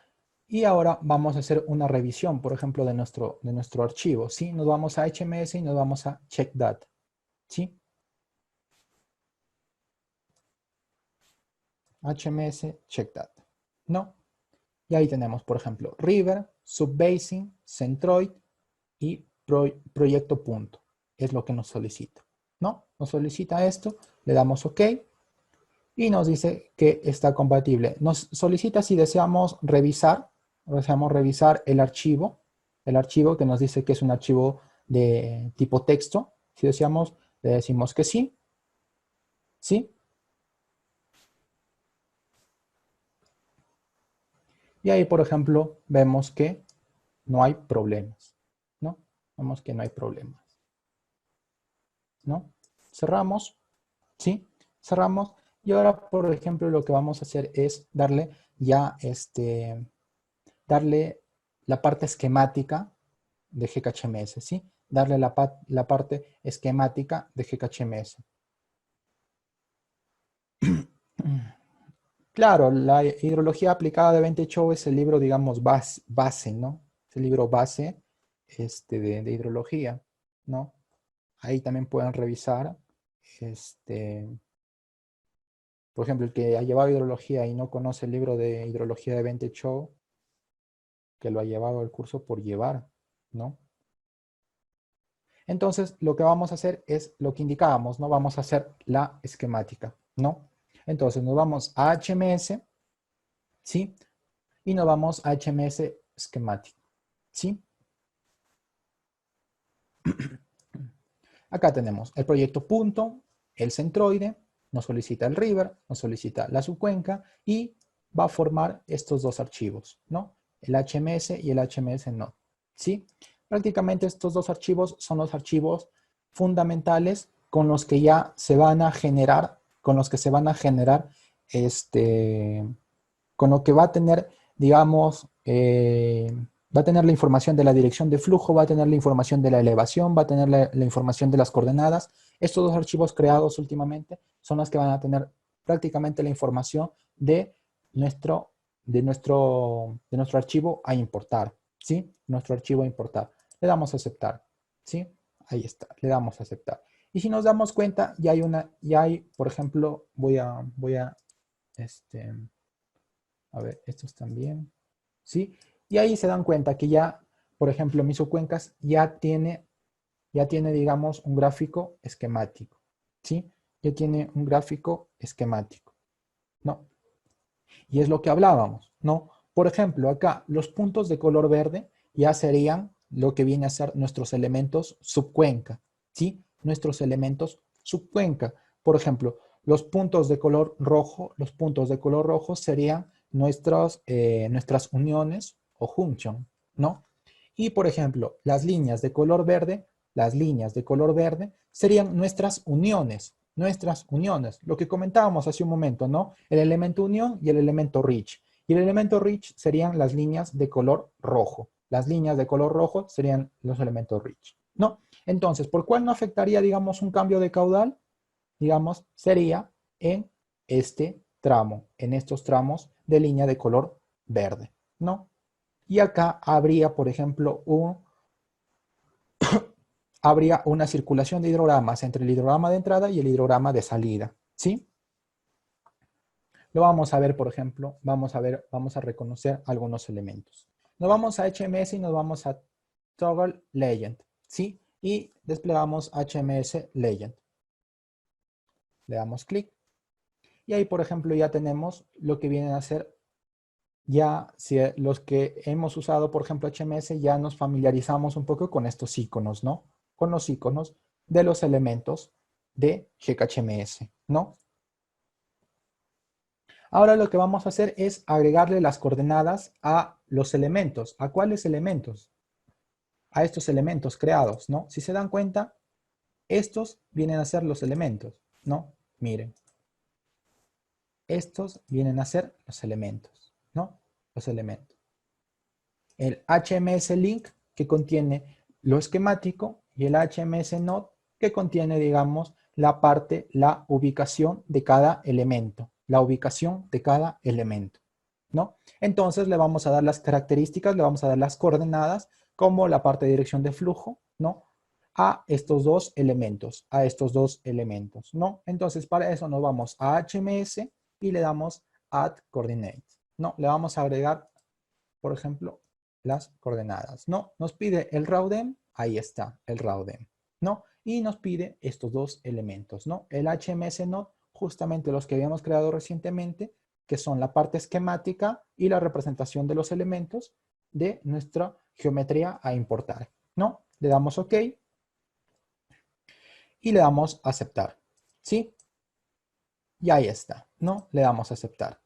Y ahora vamos a hacer una revisión, por ejemplo, de nuestro archivo, ¿sí? Nos vamos a HMS y nos vamos a check data, ¿sí? HMS check data, ¿no? Y ahí tenemos, por ejemplo, river, subbasing, centroid y proyecto punto. Es lo que nos solicita, ¿no? Nos solicita esto, le damos OK y nos dice que está compatible. Nos solicita si deseamos revisar el archivo que nos dice que es un archivo de tipo texto. Si deseamos, le decimos que sí, ¿sí? Y ahí, por ejemplo, vemos que no hay problemas, ¿no? Vemos que no hay problemas, ¿no? Cerramos, ¿sí? Cerramos. Y ahora, por ejemplo, lo que vamos a hacer es darle ya darle la parte esquemática de GKHMS, ¿sí? Darle la parte esquemática de GKHMS. Claro, la hidrología aplicada de Bentechow es el libro, digamos, base, ¿no? Es el libro base de hidrología, ¿no? Ahí también pueden revisar, por ejemplo, el que ha llevado hidrología y no conoce el libro de hidrología de Bentechow, que lo ha llevado al curso por llevar, ¿no? Entonces, lo que vamos a hacer es lo que indicábamos, ¿no? Vamos a hacer la esquemática, ¿no? Entonces, nos vamos a HMS, ¿sí? Y nos vamos a HMS Schematic, ¿sí? Acá tenemos el proyecto punto, el centroide, nos solicita el river, nos solicita la subcuenca y va a formar estos dos archivos, ¿no? El HMS y el HMS no, ¿sí? Prácticamente estos dos archivos son los archivos fundamentales con los que ya se van a generar, con los que se van a generar, con lo que va a tener, digamos, va a tener la información de la dirección de flujo, va a tener la información de la elevación, va a tener la información de las coordenadas. Estos dos archivos creados últimamente son los que van a tener prácticamente la información de nuestro archivo a importar, ¿sí? Nuestro archivo a importar. Le damos a aceptar, ¿sí? Ahí está, le damos a aceptar. Y si nos damos cuenta, ya hay, por ejemplo, a ver, estos también, ¿sí? Y ahí se dan cuenta que ya, por ejemplo, mi subcuencas ya tiene, digamos, un gráfico esquemático, ¿sí? Ya tiene un gráfico esquemático, ¿no? Y es lo que hablábamos, ¿no? Por ejemplo, acá los puntos de color verde ya serían lo que viene a ser nuestros elementos subcuenca, ¿sí? Nuestros elementos subcuenca. Por ejemplo, los puntos de color rojo serían nuestras uniones o junction, ¿no? Y por ejemplo, las líneas de color verde serían nuestras uniones, lo que comentábamos hace un momento, ¿no? El elemento unión y el elemento rich. Y el elemento rich serían las líneas de color rojo. Las líneas de color rojo serían los elementos rich, ¿no? Entonces, ¿por cuál no afectaría, digamos, un cambio de caudal? Digamos, sería en este tramo, en estos tramos de línea de color verde, ¿no? Y acá habría, por ejemplo, habría una circulación de hidrogramas entre el hidrograma de entrada y el hidrograma de salida, ¿sí? Lo vamos a ver, por ejemplo, vamos a reconocer algunos elementos. Nos vamos a HMS y nos vamos a Toggle Legend, ¿sí? Y desplegamos HMS Legend. Le damos clic. Y ahí, por ejemplo, ya tenemos lo que vienen a ser, ya si los que hemos usado, por ejemplo, HMS, ya nos familiarizamos un poco con estos iconos, ¿no? Con los iconos de los elementos de GHMS, ¿no? Ahora lo que vamos a hacer es agregarle las coordenadas a los elementos. ¿A cuáles elementos? A estos elementos creados, ¿no? Si se dan cuenta, estos vienen a ser los elementos, ¿no? Miren. Estos vienen a ser los elementos, ¿no? Los elementos. El HMS Link que contiene lo esquemático y el HMS Node que contiene, digamos, la ubicación de cada elemento. La ubicación de cada elemento, ¿no? Entonces le vamos a dar las características, le vamos a dar las coordenadas como la parte de dirección de flujo, ¿no? A estos dos elementos, ¿no? Entonces para eso nos vamos a HMS y le damos Add Coordinates, ¿no? Le vamos a agregar, por ejemplo, las coordenadas, ¿no? Nos pide el RAUDEM, ahí está el RAUDEM, ¿no? Y nos pide estos dos elementos, ¿no? El HMS Node, justamente los que habíamos creado recientemente, que son la parte esquemática y la representación de los elementos de nuestra geometría a importar, ¿no? Le damos OK y le damos a aceptar, ¿sí? Y ahí está, ¿no? Le damos a aceptar,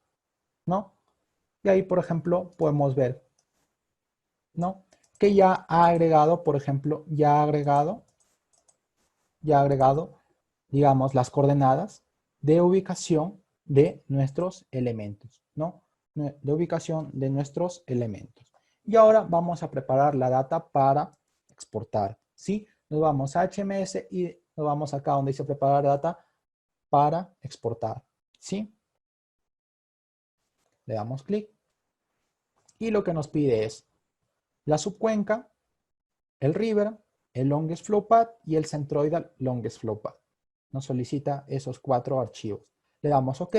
¿no? Y ahí, por ejemplo, podemos ver, ¿no? Que ya ha agregado, por ejemplo, digamos, las coordenadas de ubicación de nuestros elementos, ¿no? De ubicación de nuestros elementos. Y ahora vamos a preparar la data para exportar, ¿sí? Nos vamos a HMS y nos vamos acá donde dice preparar data para exportar, ¿sí? Le damos clic y lo que nos pide es la subcuenca, el river, el longest flow path y el centroidal longest flow path. Nos solicita esos 4 archivos. Le damos OK,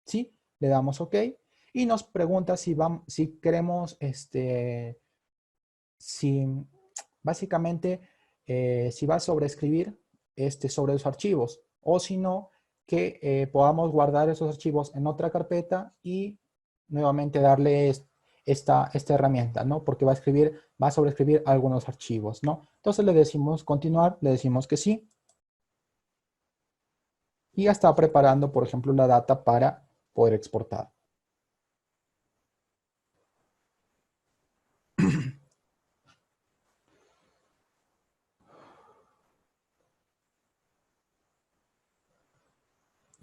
¿sí? Le damos OK y nos pregunta si queremos, si básicamente, si va a sobreescribir sobre los archivos o si no, que podamos guardar esos archivos en otra carpeta y nuevamente darle esta herramienta, ¿no? Porque va a sobreescribir algunos archivos, ¿no? Entonces le decimos continuar, le decimos que sí. Y ya está preparando, por ejemplo, la data para poder exportar.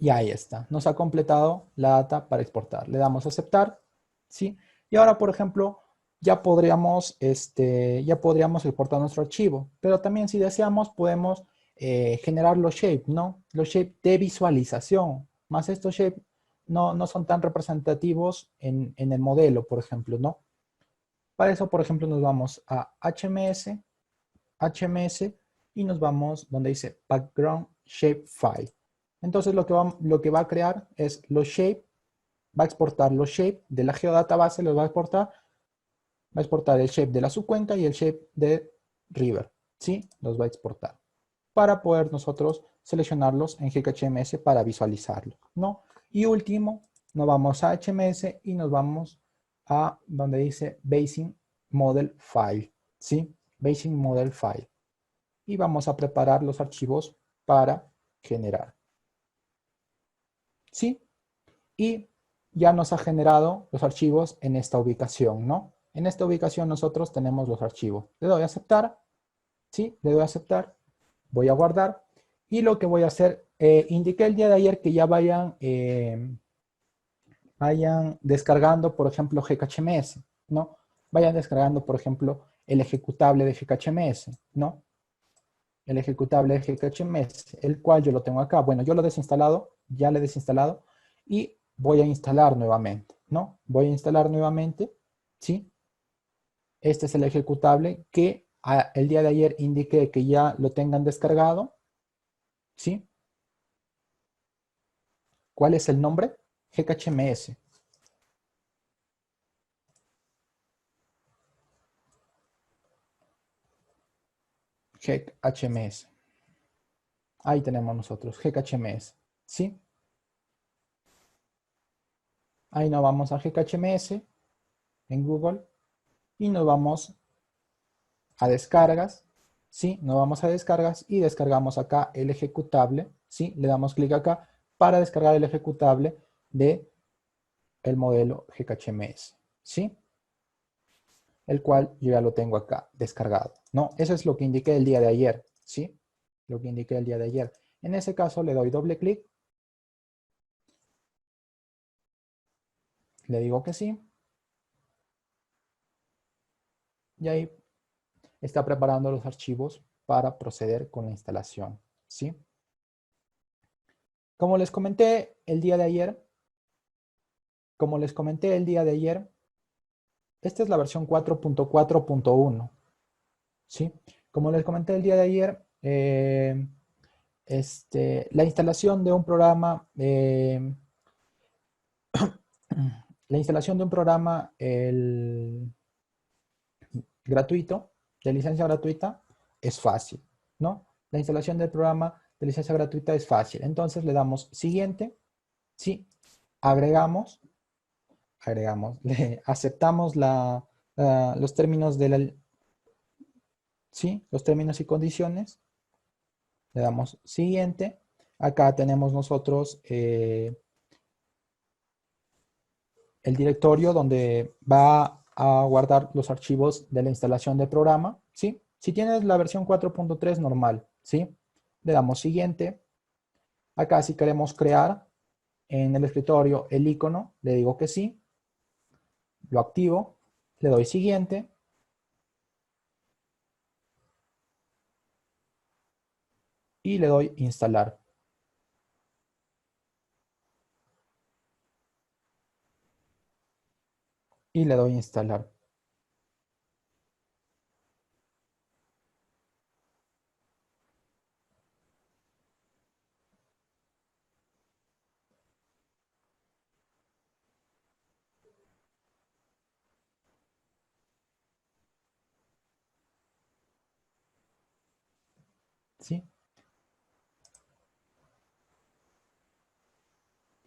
Y ahí está, nos ha completado la data para exportar. Le damos a aceptar, ¿sí? Y ahora, por ejemplo, ya podríamos exportar nuestro archivo, pero también si deseamos podemos generar los shapes, ¿no? Los shapes de visualización, más estos shapes no son tan representativos en el modelo, por ejemplo, ¿no? Para eso, por ejemplo, nos vamos a HMS y nos vamos donde dice Background Shape File. Entonces lo que va a crear es los shape, va a exportar los shape de la geodatabase, los va a exportar el shape de la subcuenta y el shape de River, ¿sí? Los va a exportar para poder nosotros seleccionarlos en GKHMS para visualizarlo, ¿no? Y último, nos vamos a HMS y nos vamos a donde dice Basic Model File, ¿sí? Basic Model File. Y vamos a preparar los archivos para generar, ¿sí? Y ya nos ha generado los archivos en esta ubicación, ¿no? En esta ubicación nosotros tenemos los archivos. Le doy a aceptar, ¿sí? Le doy a aceptar, voy a guardar y lo que voy a hacer, indiqué el día de ayer que ya vayan descargando, por ejemplo, GKHMS, ¿no? Vayan descargando, por ejemplo, el ejecutable de GKHMS, ¿no? El ejecutable de GKHMS, el cual yo lo tengo acá. Bueno, yo lo he desinstalado, ya lo he desinstalado y voy a instalar nuevamente, ¿no? Voy a instalar nuevamente, ¿sí? Este es el ejecutable que el día de ayer indiqué que ya lo tengan descargado, ¿sí? ¿Cuál es el nombre? GKHMS. GKHMS. Ahí tenemos nosotros, GKHMS, ¿sí? Ahí nos vamos a GKHMS en Google y nos vamos a descargas, ¿sí? Nos vamos a descargas y descargamos acá el ejecutable, ¿sí? Le damos clic acá para descargar el ejecutable de el modelo GKHMS, ¿sí? El cual yo ya lo tengo acá descargado, ¿no? Eso es lo que indiqué el día de ayer, ¿sí? Lo que indiqué el día de ayer. En ese caso le doy doble clic, le digo que sí, y ahí está preparando los archivos para proceder con la instalación, ¿sí? Como les comenté el día de ayer, como les comenté el día de ayer, esta es la versión 4.4.1, ¿sí? Como les comenté el día de ayer, la instalación de un programa, la instalación de un programa gratuito, de licencia gratuita, es fácil, ¿no? La instalación del programa de licencia gratuita es fácil. Entonces le damos siguiente, ¿sí? Agregamos, le aceptamos los términos de la, ¿sí? Los términos y condiciones. Le damos siguiente. Acá tenemos nosotros el directorio donde va a guardar los archivos de la instalación del programa, ¿sí? Si tienes la versión 4.3 normal, ¿sí? Le damos siguiente. Acá si queremos crear en el escritorio el icono, le digo que sí. Lo activo, le doy siguiente. Y le doy instalar. Y le doy instalar. ¿Sí?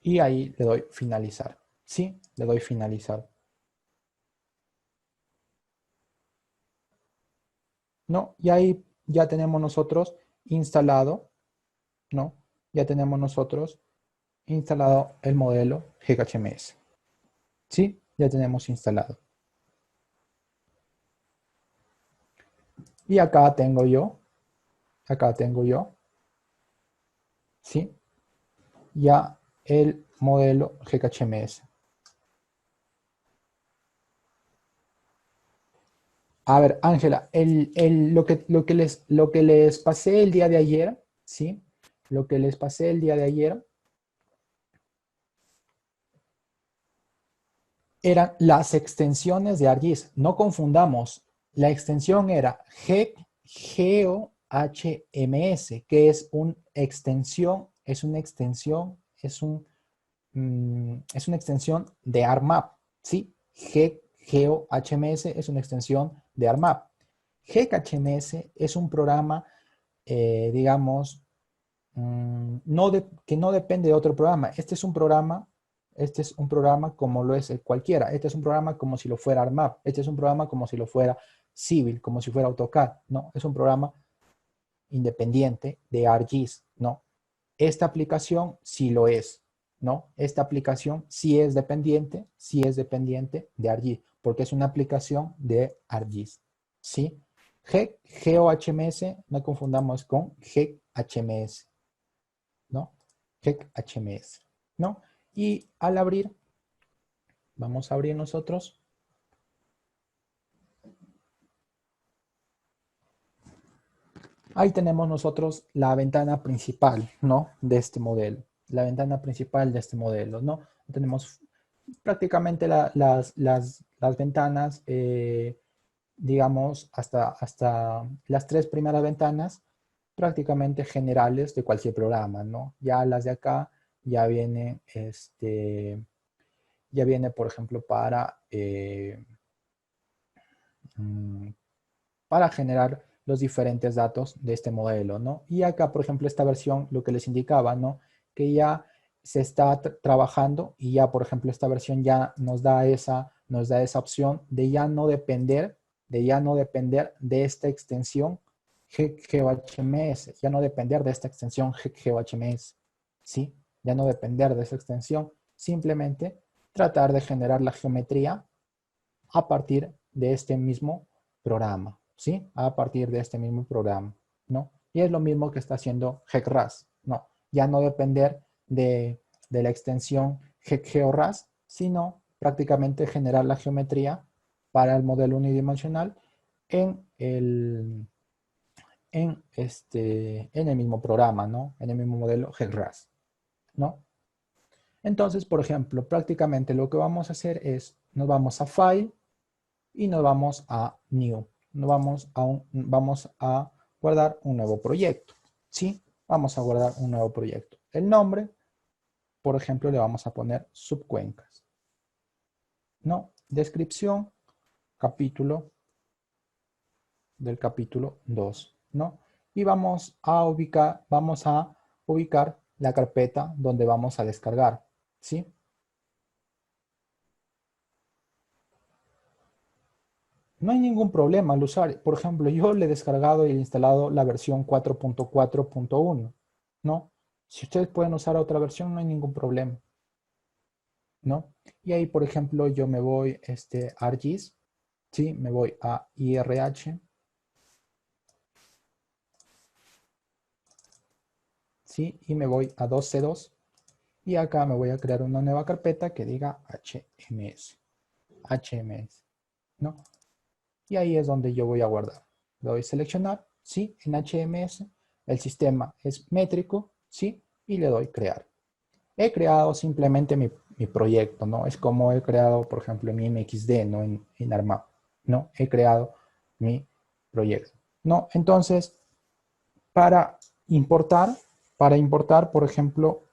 Y ahí le doy finalizar. ¿Sí? Le doy finalizar. ¿No? Y ahí ya tenemos nosotros instalado, ¿no? Ya tenemos nosotros instalado el modelo GHMS. ¿Sí? Ya tenemos instalado. Y acá tengo yo, ¿sí? ya el modelo GKHMS. A ver, Ángela, lo que les pasé el día de ayer, ¿sí? Lo que les pasé el día de ayer eran las extensiones de ArcGIS. No confundamos. La extensión era GeoHMS, que es una extensión, es una extensión de ArcMap, ¿sí? GeoHMS es una extensión de ArcMap. GKHMS es un programa, digamos, que no depende de otro programa. Este es un programa como lo es cualquiera. Este es un programa como si lo fuera ArcMap. Este es un programa como si lo fuera Civil, como si fuera AutoCAD. No, es un programa independiente de ArcGIS. No, esta aplicación sí lo es. No, esta aplicación sí es dependiente de ArcGIS, porque es una aplicación de ArcGIS. ¿Sí? GeoHMS, no confundamos con GHMS. ¿No? HMS, ¿no? Y al abrir, vamos a abrir nosotros. Ahí tenemos nosotros la ventana principal, ¿no? De este modelo. La ventana principal de este modelo, ¿no? Tenemos prácticamente las ventanas, digamos, hasta las tres primeras ventanas, prácticamente generales de cualquier programa, ¿no? Ya las de acá ya viene, por ejemplo, para generar los diferentes datos de este modelo, ¿no? Y acá, por ejemplo, esta versión, lo que les indicaba, ¿no? Que ya se está trabajando y ya, por ejemplo, esta versión ya nos da esa opción de ya no depender, de esta extensión GeoHMS, ya no depender de esta extensión GeoHMS, ¿sí? Ya no depender de esa extensión, simplemente tratar de generar la geometría a partir de este mismo programa, ¿sí? A partir de este mismo programa, ¿no? Y es lo mismo que está haciendo GeoRAS, ¿no? Ya no depender de la extensión GeoRAS, sino prácticamente generar la geometría para el modelo unidimensional en el mismo programa, ¿no? En el mismo modelo GeoRAS, ¿no? Entonces, por ejemplo, prácticamente lo que vamos a hacer es, nos vamos a File, y nos vamos a New. Vamos a guardar un nuevo proyecto. ¿Sí? Vamos a guardar un nuevo proyecto. El nombre, por ejemplo, le vamos a poner subcuencas. ¿No? Descripción, capítulo del capítulo 2. ¿No? Y vamos a ubicar la carpeta donde vamos a descargar. ¿Sí? No hay ningún problema al usar. Por ejemplo, yo le he descargado y he instalado la versión 4.4.1, ¿no? Si ustedes pueden usar otra versión, no hay ningún problema, ¿no? Y ahí, por ejemplo, yo me voy a ArcGIS, ¿sí? Me voy a IRH, ¿sí? Y me voy a 2C2 y acá me voy a crear una nueva carpeta que diga HMS, ¿no? Y ahí es donde yo voy a guardar. Le doy seleccionar, sí, en HMS, el sistema es métrico, sí, y le doy crear. He creado simplemente mi proyecto, ¿no? Es como he creado, por ejemplo, mi MXD, ¿no? En ArcMap, ¿no? He creado mi proyecto, ¿no? Entonces, para importar, por ejemplo,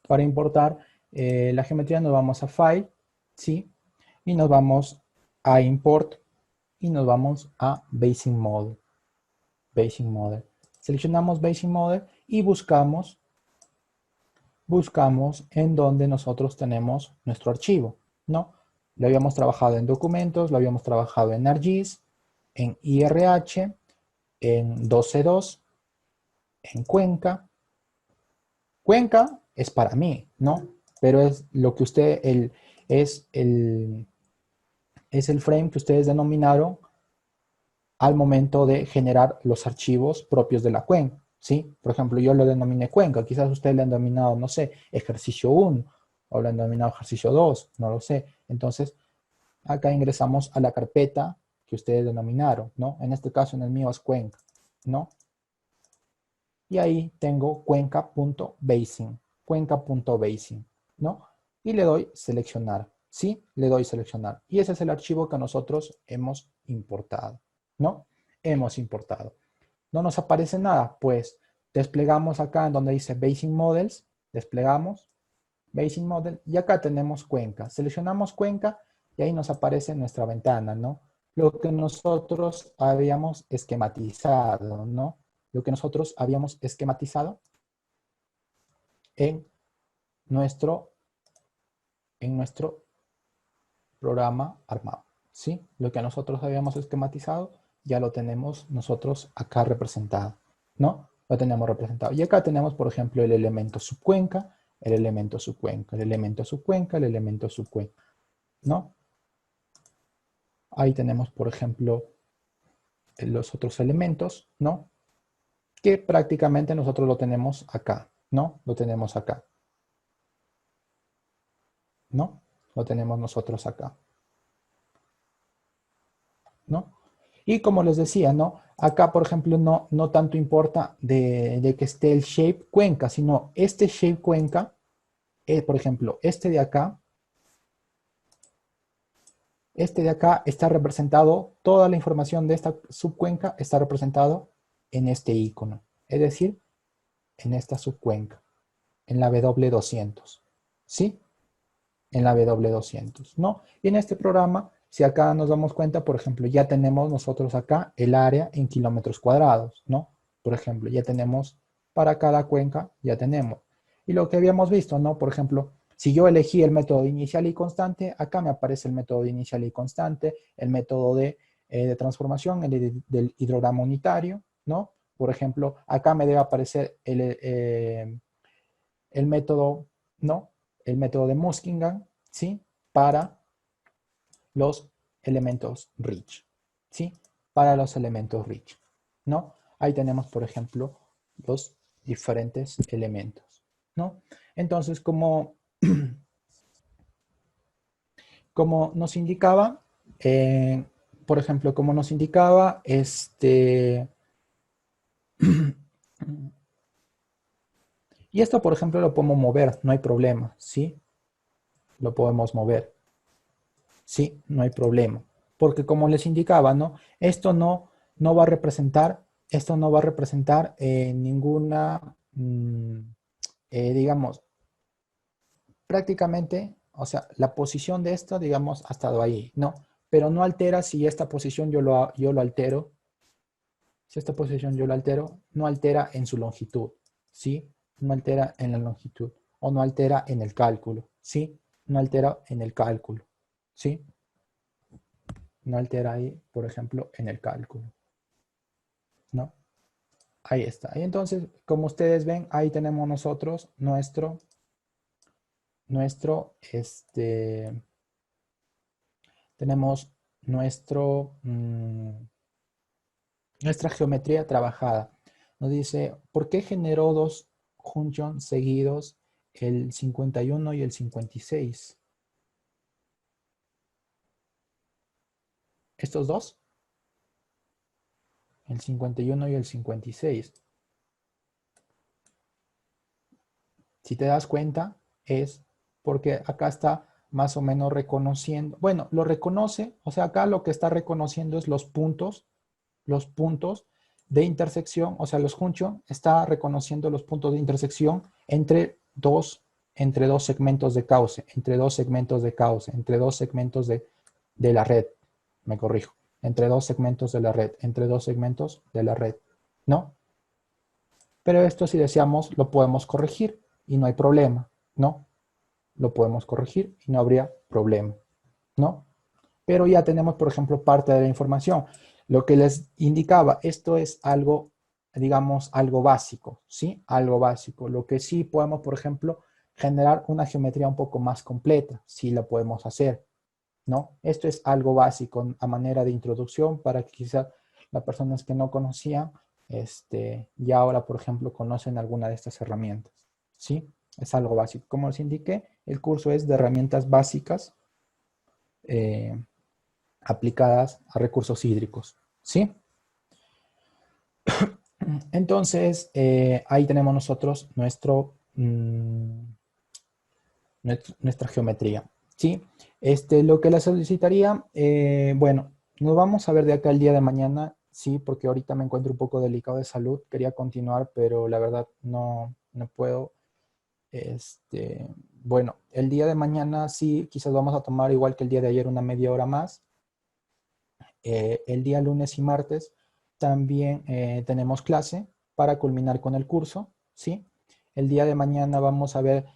para importar la geometría nos vamos a File, ¿sí? Y nos vamos a Import y nos vamos a Basic Model. Basic Model. Seleccionamos Basic Model y buscamos en donde nosotros tenemos nuestro archivo, ¿no? Lo habíamos trabajado en documentos, lo habíamos trabajado en ArcGIS, en IRH, en 12.2, en Cuenca. Cuenca es para mí, ¿no? Pero es lo que es el frame que ustedes denominaron al momento de generar los archivos propios de la cuenca, ¿sí? Por ejemplo, yo lo denominé cuenca, quizás ustedes le han denominado, no sé, ejercicio 1, o le han denominado ejercicio 2, no lo sé. Entonces, acá ingresamos a la carpeta que ustedes denominaron, ¿no? En este caso, en el mío es cuenca, ¿no? Y ahí tengo cuenca.basing, cuenca.basing, ¿no? Y le doy seleccionar, ¿sí? Le doy seleccionar. Y ese es el archivo que nosotros hemos importado, ¿no? Hemos importado. No nos aparece nada, pues desplegamos acá en donde dice Basing Models, desplegamos Basing Model y acá tenemos Cuenca. Seleccionamos Cuenca y ahí nos aparece nuestra ventana, ¿no? Lo que nosotros habíamos esquematizado, ¿no? Lo que nosotros habíamos esquematizado en nuestro, en nuestro programa armado, ¿sí? Lo que nosotros habíamos esquematizado ya lo tenemos nosotros acá representado, ¿no? Lo tenemos representado. Y acá tenemos, por ejemplo, el elemento subcuenca, el elemento subcuenca, el elemento subcuenca, el elemento subcuenca, ¿no? Ahí tenemos, por ejemplo, los otros elementos, ¿no? Que prácticamente nosotros lo tenemos acá, ¿no? Lo tenemos acá, ¿no? Lo tenemos nosotros acá, ¿no? Y como les decía, ¿no? Acá, por ejemplo, no tanto importa de que esté el shape cuenca, sino este shape cuenca, por ejemplo, este de acá está representado, toda la información de esta subcuenca está representado en este icono, es decir, en esta subcuenca, en la W200, ¿sí? En la W200, ¿no? Y en este programa, si acá nos damos cuenta, por ejemplo, ya tenemos nosotros acá el área en kilómetros cuadrados, ¿no? Por ejemplo, ya tenemos para cada cuenca, ya tenemos. Y lo que habíamos visto, ¿no? Por ejemplo, si yo elegí el método inicial y constante, acá me aparece el método de inicial y constante, el método de transformación, del hidrograma unitario, ¿no? Por ejemplo, acá me debe aparecer el método, ¿no? El método de Muskingum, ¿sí? Para los elementos rich, ¿sí? Para los elementos rich, ¿no? Ahí tenemos, por ejemplo, los diferentes elementos, ¿no? Entonces, como nos indicaba, por ejemplo, como nos indicaba, y esto, por ejemplo, lo podemos mover, no hay problema, ¿sí? Lo podemos mover. Sí, no hay problema. Porque como les indicaba, ¿no? No va a representar, esto no va a representar ninguna, digamos, prácticamente, o sea, la posición de esto, digamos, ha estado ahí, ¿no? Pero no altera si esta posición yo lo altero. Si esta posición yo lo altero, no altera en su longitud, ¿sí? No altera en la longitud. O no altera en el cálculo, ¿sí? No altera en el cálculo, ¿sí? No altera ahí, por ejemplo, en el cálculo, ¿no? Ahí está. Y entonces, como ustedes ven, ahí tenemos nosotros nuestro, tenemos nuestra geometría trabajada. Nos dice, ¿por qué generó dos junctions seguidos, el 51 y el 56? Estos dos, el 51 y el 56. Si te das cuenta, es porque acá está más o menos reconociendo, bueno, lo reconoce, o sea, acá lo que está reconociendo es los puntos de intersección, o sea, los junctions, está reconociendo los puntos de intersección entre dos segmentos de cauce, entre dos segmentos de cauce, entre dos segmentos de la red, me corrijo, entre dos segmentos de la red, entre dos segmentos de la red, ¿no? Pero esto si deseamos lo podemos corregir y no hay problema, ¿no? Lo podemos corregir y no habría problema, ¿no? Pero ya tenemos, por ejemplo, parte de la información. Lo que les indicaba, esto es algo, digamos, algo básico, ¿sí? Algo básico. Lo que sí podemos, por ejemplo, generar una geometría un poco más completa, sí la podemos hacer, ¿no? Esto es algo básico a manera de introducción para que quizás las personas que no conocían ya ahora, por ejemplo, conocen alguna de estas herramientas, ¿sí? Es algo básico. Como les indiqué, el curso es de herramientas básicas eh, aplicadas a recursos hídricos, ¿sí? Entonces, ahí tenemos nosotros nuestra geometría, ¿sí? Lo que la solicitaría, bueno, nos vamos a ver de acá el día de mañana, sí, porque ahorita me encuentro un poco delicado de salud, quería continuar, pero la verdad no puedo. Bueno, el día de mañana sí, quizás vamos a tomar igual que el día de ayer una media hora más. El día lunes y martes también tenemos clase para culminar con el curso, ¿sí? El día de mañana vamos a ver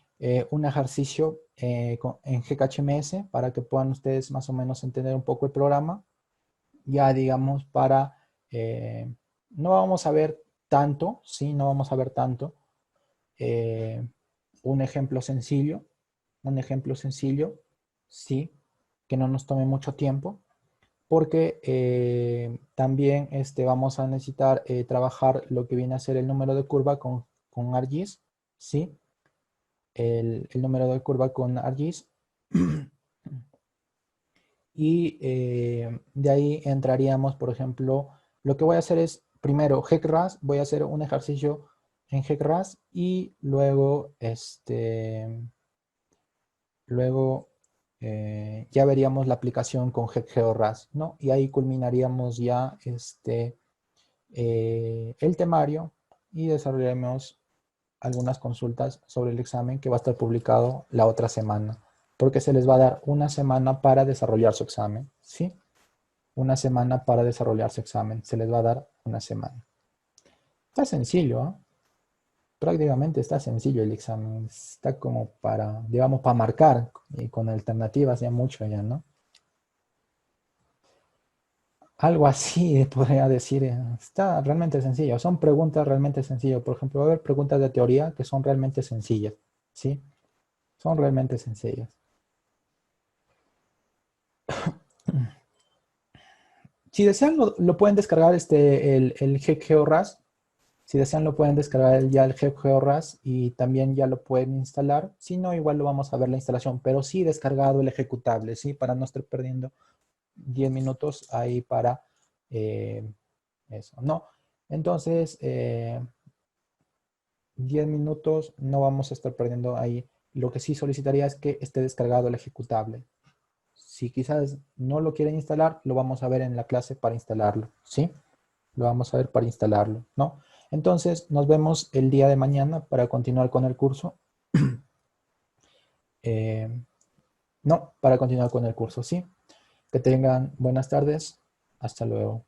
un ejercicio en GKHMS para que puedan ustedes más o menos entender un poco el programa. Ya digamos eh, no vamos a ver tanto, ¿sí? No vamos a ver tanto. Eh, un ejemplo sencillo, sí, que no nos tome mucho tiempo porque también vamos a necesitar trabajar lo que viene a ser el número de curva con ArcGIS, ¿sí? El número de curva con ArcGIS. Y de ahí entraríamos, por ejemplo, lo que voy a hacer es, primero, GECRAS, voy a hacer un ejercicio en GECRAS y luego ya veríamos la aplicación con GeoRAS, ¿no? Y ahí culminaríamos ya el temario y desarrollaremos algunas consultas sobre el examen que va a estar publicado la otra semana, porque se les va a dar una semana para desarrollar su examen, ¿sí? Una semana para desarrollar su examen, se les va a dar una semana. Está sencillo, ¿eh? Prácticamente está sencillo el examen, está como para, digamos, para marcar, y con alternativas ya mucho ya, ¿no? Algo así podría decir, está realmente sencillo. Son preguntas realmente sencillas. Por ejemplo, va a haber preguntas de teoría que son realmente sencillas, ¿sí? Son realmente sencillas. Si desean, lo pueden descargar el GeoRAS. Si desean, lo pueden descargar ya el GeoRAS y también ya lo pueden instalar. Si no, igual lo vamos a ver la instalación, pero sí descargado el ejecutable, ¿sí? Para no estar perdiendo 10 minutos ahí para eso, ¿no? Entonces, 10 minutos no vamos a estar perdiendo ahí. Lo que sí solicitaría es que esté descargado el ejecutable. Si quizás no lo quieren instalar, lo vamos a ver en la clase para instalarlo, ¿sí? Lo vamos a ver para instalarlo, ¿no? Entonces, nos vemos el día de mañana para continuar con el curso. Eh, no, para continuar con el curso, ¿sí? Que tengan buenas tardes. Hasta luego.